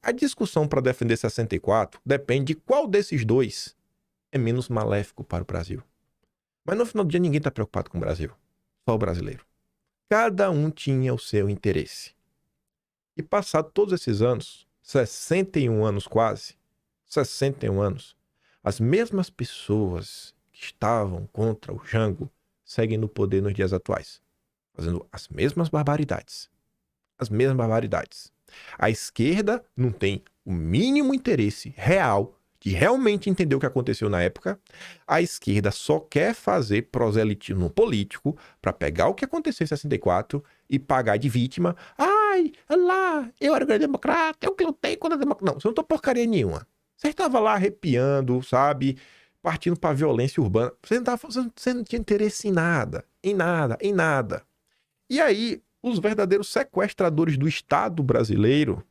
A discussão para defender 64 depende de qual desses dois é menos maléfico para o Brasil. Mas no final do dia ninguém está preocupado com o Brasil. Só o brasileiro. Cada um tinha o seu interesse. E passado todos esses anos, 61 anos quase, 61 anos, as mesmas pessoas que estavam contra o Jango seguem no poder nos dias atuais, fazendo as mesmas barbaridades. As mesmas barbaridades. A esquerda não tem o mínimo interesse real de realmente entender o que aconteceu na época. A esquerda só quer fazer proselitismo político para pegar o que aconteceu em 64 e pagar de vítima. Ai, lá, eu era grande democrata, eu que lutei contra a democracia. Não, você não tá porcaria nenhuma. Você estava lá arrepiando, sabe? Partindo para violência urbana. Você não tinha interesse em nada. Em nada, em nada. E aí, os verdadeiros sequestradores do Estado brasileiro,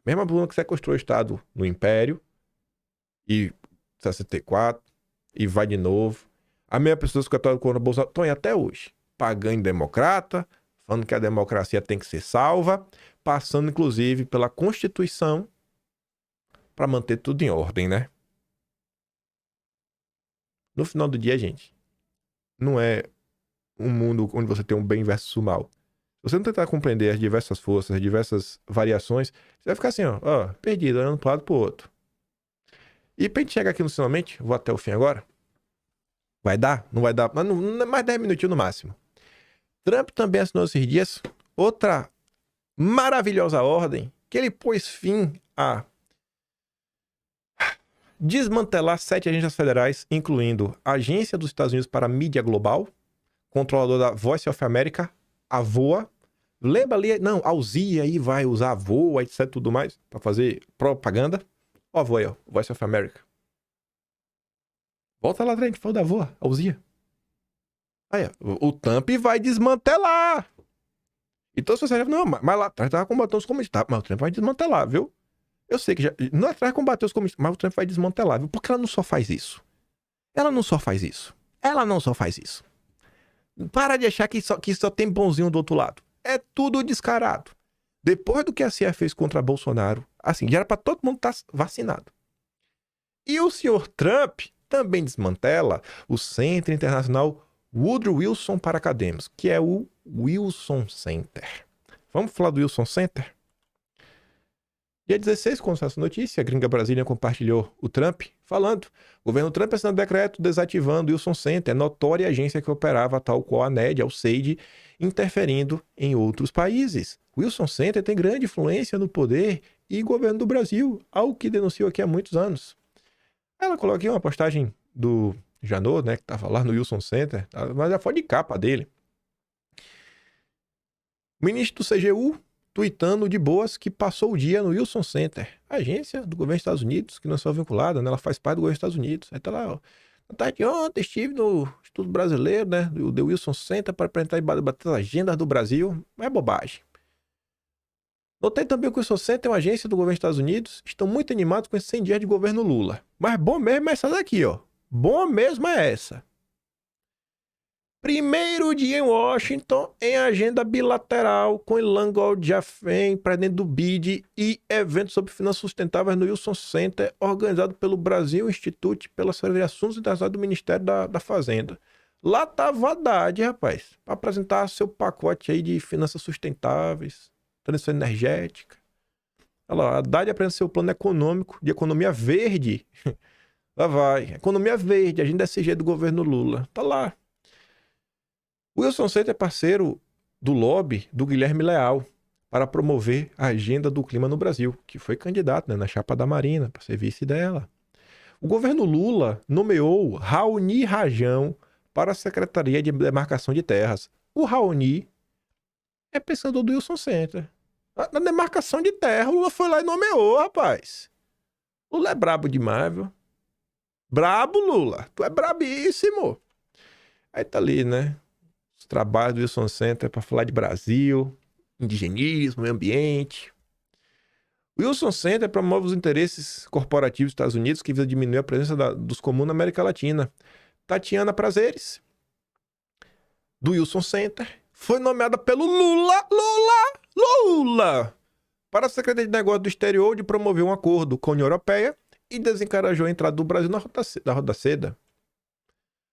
mesma pessoa que sequestrou o Estado no Império, e 64, e vai de novo. A mesma pessoa que estava contra o Bolsonaro estão aí até hoje, pagando democrata, falando que a democracia tem que ser salva, passando inclusive pela Constituição para manter tudo em ordem, né? No final do dia, gente, não é um mundo onde você tem um bem versus o mal. Se você não tentar compreender as diversas forças, as diversas variações, você vai ficar assim, ó, perdido, olhando para um lado e para o outro. E pra gente chegar aqui no finalmente, vou até o fim agora. Vai dar? Não vai dar? Mas não, mais 10 minutinhos no máximo. Trump também assinou esses dias outra maravilhosa ordem que ele pôs fim a desmantelar 7 agências federais, incluindo a Agência dos Estados Unidos para a Mídia Global, controlador da Voice of America, a VOA. Lembra ali? Não, a Alzia aí vai usar a VOA, etc, tudo mais, para fazer propaganda. Ó, a VOA aí, ó, Voice of America. Volta lá atrás, a gente falou da VOA, a Alzia. Aí, ó, o Trump vai desmantelar. Então, se você já... Não, mas lá atrás tava combatendo os comunistas. Mas o Trump vai desmantelar, viu? Eu sei que já... Não atrás combater os comunistas, mas o Trump vai desmantelar, viu? Porque ela não só faz isso. Ela não só faz isso. Ela não só faz isso. Para de achar que só tem bonzinho do outro lado. É tudo descarado. Depois do que a CIA fez contra Bolsonaro, assim, já era pra todo mundo estar vacinado. E o senhor Trump também desmantela o Centro Internacional Woodrow Wilson para Acadêmicos, que é o Wilson Center. Vamos falar do Wilson Center? Dia 16, quando essa notícia, a Gringa Brasília compartilhou o Trump, falando: o governo Trump assinou decreto desativando o Wilson Center, notória agência que operava tal qual a NED, a USAID, interferindo em outros países. O Wilson Center tem grande influência no poder e governo do Brasil, algo que denunciou aqui há muitos anos. Ela colocou aqui uma postagem do Janot, né, que estava lá no Wilson Center, mas já foi de capa dele. O ministro do CGU tuitando de boas que passou o dia no Wilson Center, agência do governo dos Estados Unidos, que não é só vinculada, né? Ela faz parte do governo dos Estados Unidos. Aí tá lá, ó. Na tarde de ontem estive no Instituto Brasileiro, né? Do Wilson Center para apresentar e bater as agendas do Brasil. É bobagem. Notei também que o Wilson Center é uma agência do governo dos Estados Unidos. Estão muito animados com esses 100 dias de governo Lula. Mas bom mesmo é essa daqui, ó. Bom mesmo é essa. Primeiro dia em Washington, em agenda bilateral com Ilan Goldjafem, presidente do BID, e evento sobre finanças sustentáveis no Wilson Center, organizado pelo Brasil Institute pela Secretaria de Assuntos Internacionais do Ministério da Fazenda. Lá tava a Haddad, rapaz, para apresentar seu pacote aí de finanças sustentáveis, transição energética. Olha lá, a Haddad apresenta seu plano econômico de economia verde. Lá vai, economia verde, agenda SG do governo Lula. Tá lá. O Wilson Center é parceiro do lobby do Guilherme Leal para promover a agenda do clima no Brasil, que foi candidato, né, na chapa da Marina, para ser vice dela. O governo Lula nomeou Raoni Rajão para a Secretaria de Demarcação de Terras. O Raoni é pensador do Wilson Center. Na demarcação de terra, o Lula foi lá e nomeou, rapaz. Lula é brabo demais, viu? Brabo, Lula. Tu é brabíssimo. Aí tá ali, né? Os trabalhos do Wilson Center para falar de Brasil, indigenismo, meio ambiente. O Wilson Center promove os interesses corporativos dos Estados Unidos que visa diminuir a presença dos comuns na América Latina. Tatiana Prazeres, do Wilson Center, foi nomeada pelo Lula para a Secretaria de Negócios do Exterior de promover um acordo com a União Europeia e desencorajou a entrada do Brasil na Roda Seda.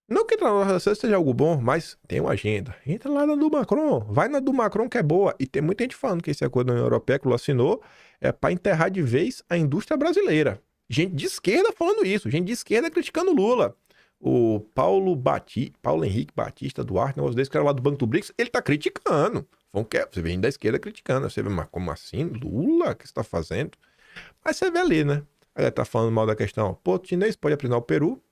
Não que entrar na Roda Seda seja algo bom, mas tem uma agenda. Entra lá na do Macron, vai na do Macron que é boa. E tem muita gente falando que esse acordo da União Europeia que o Lula assinou é para enterrar de vez a indústria brasileira. Gente de esquerda falando isso, gente de esquerda criticando o Lula. O Paulo Henrique Batista Duarte, negócio desse, que era lá do Banco do BRICS, ele tá criticando. Você vem da esquerda criticando. Você vê, mas como assim? Lula? O que você tá fazendo? Mas você vê ali, né? Aí tá falando mal da questão. Pô, o chinês pode aprisionar o Peru.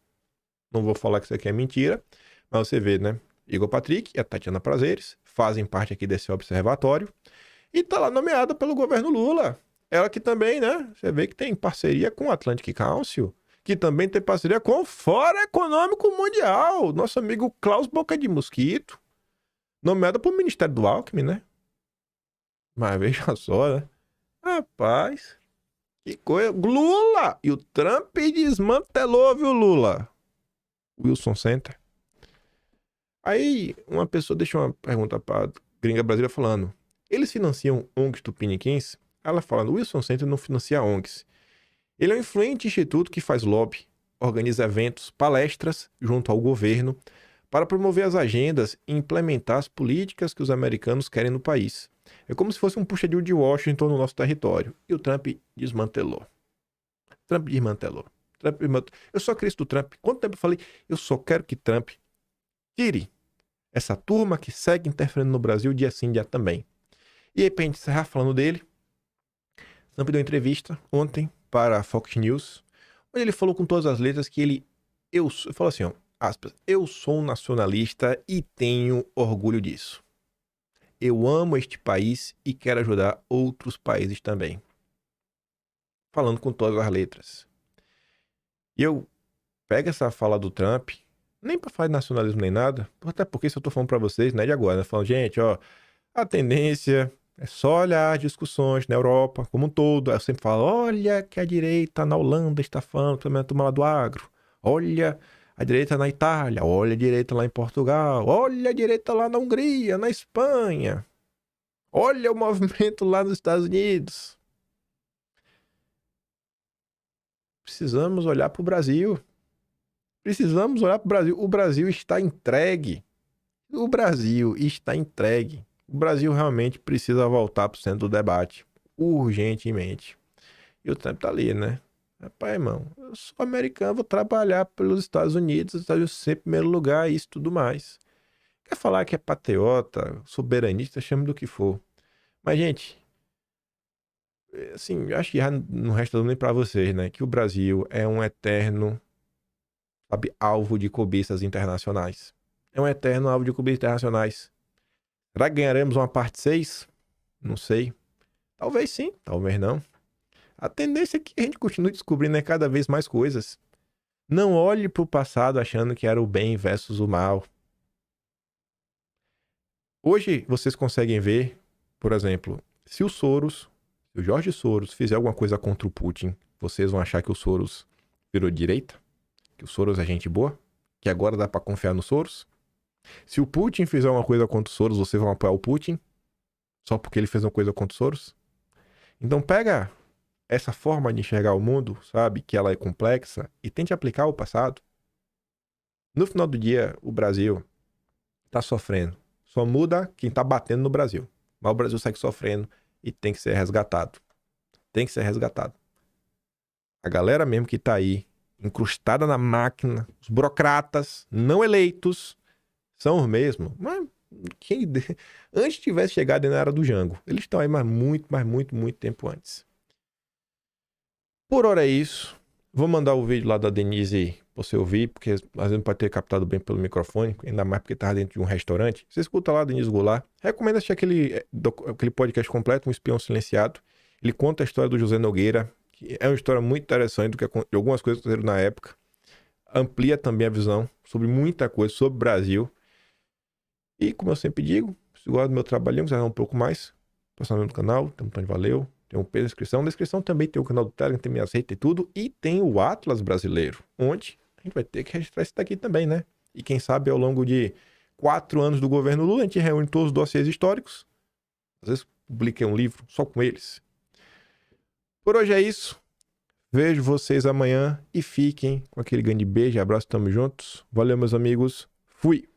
Não vou falar que isso aqui é mentira. Mas você vê, né? Igor Patrick e a Tatiana Prazeres fazem parte aqui desse observatório. E tá lá nomeada pelo governo Lula. Ela que também, né? Você vê que tem parceria com o Atlantic Council, que também tem parceria com o Fórum Econômico Mundial, nosso amigo Klaus Boca de Mosquito, nomeada por Ministério do Alckmin, né? Mas veja só, né? Rapaz, que coisa. Lula! E o Trump desmantelou, viu, Lula? Wilson Center. Aí, uma pessoa deixou uma pergunta pra Gringa Brasília falando: eles financiam ONGs tupiniquins? Ela falando: o Wilson Center não financia ONGs. Ele é um influente instituto que faz lobby, organiza eventos, palestras junto ao governo para promover as agendas e implementar as políticas que os americanos querem no país. É como se fosse um puxadinho de Washington no nosso território. E o Trump desmantelou. Eu só queria isso do Trump. Quanto tempo eu falei? Eu só quero que Trump tire essa turma que segue interferindo no Brasil dia sim, dia também. E aí, pra gente encerrar falando dele, Trump deu uma entrevista ontem para a Fox News, onde ele falou com todas as letras que ele falou assim, ó, aspas, eu sou um nacionalista e tenho orgulho disso. Eu amo este país e quero ajudar outros países também. Falando com todas as letras. E eu pego essa fala do Trump, nem para falar de nacionalismo nem nada, até porque isso eu tô falando para vocês, né, de agora, né, falando, gente, ó, a tendência é só olhar as discussões na Europa como um todo. Aí eu sempre falo, olha que a direita na Holanda está falando também a turma lá do agro. Olha a direita na Itália, olha a direita lá em Portugal, olha a direita lá na Hungria, na Espanha. Olha o movimento lá nos Estados Unidos. Precisamos olhar para o Brasil. O Brasil está entregue. O Brasil realmente precisa voltar para o centro do debate. Urgentemente. E o Trump tá ali, né? Rapaz, irmão, eu sou americano, vou trabalhar pelos Estados Unidos, os Estados Unidos sempre em primeiro lugar, isso e tudo mais. Quer falar que é patriota, soberanista, chame do que for. Mas, gente, assim, eu acho que já não resta nem pra vocês, né? Que o Brasil é um eterno, sabe, alvo de cobiças internacionais. É um eterno alvo de cobiças internacionais. Será que ganharemos uma parte 6? Não sei. Talvez sim, talvez não. A tendência é que a gente continue descobrindo, né, cada vez mais coisas. Não olhe pro passado achando que era o bem versus o mal. Hoje vocês conseguem ver, por exemplo, se o Jorge Soros fizer alguma coisa contra o Putin, vocês vão achar que o Soros virou direita? Que o Soros é gente boa? Que agora dá pra confiar no Soros? Se o Putin fizer uma coisa contra o Soros, vocês vão apoiar o Putin? Só porque ele fez uma coisa contra o Soros? Então pega essa forma de enxergar o mundo, sabe, que ela é complexa, e tente aplicar ao passado. No final do dia, o Brasil tá sofrendo. Só muda quem tá batendo no Brasil. Mas o Brasil segue sofrendo e tem que ser resgatado. Tem que ser resgatado. A galera mesmo que tá aí, incrustada na máquina, os burocratas não eleitos, são os mesmos. Mas antes tivesse chegado na era do Jango. Eles estão aí muito tempo antes. Por hora é isso. Vou mandar o vídeo lá da Denise pra você ouvir, porque às vezes não pode ter captado bem pelo microfone, ainda mais porque tava dentro de um restaurante. Você escuta lá, Denise Goulart. Recomendo assistir aquele podcast completo, Um Espião Silenciado. Ele conta a história do José Nogueira, que é uma história muito interessante de algumas coisas que aconteceram na época. Amplia também a visão sobre muita coisa, sobre o Brasil. E como eu sempre digo, se gosta do meu trabalhinho, quiser um pouco mais, passa no canal, tem um botão de valeu. Tem um P na descrição. Na descrição também tem o canal do Telegram, tem minhas redes e tudo. E tem o Atlas Brasileiro, onde a gente vai ter que registrar isso daqui também, né? E quem sabe ao longo de 4 anos do governo Lula, a gente reúne todos os dossiês históricos. Às vezes publiquei um livro só com eles. Por hoje é isso. Vejo vocês amanhã e fiquem com aquele grande beijo, abraço, tamo juntos. Valeu, meus amigos. Fui!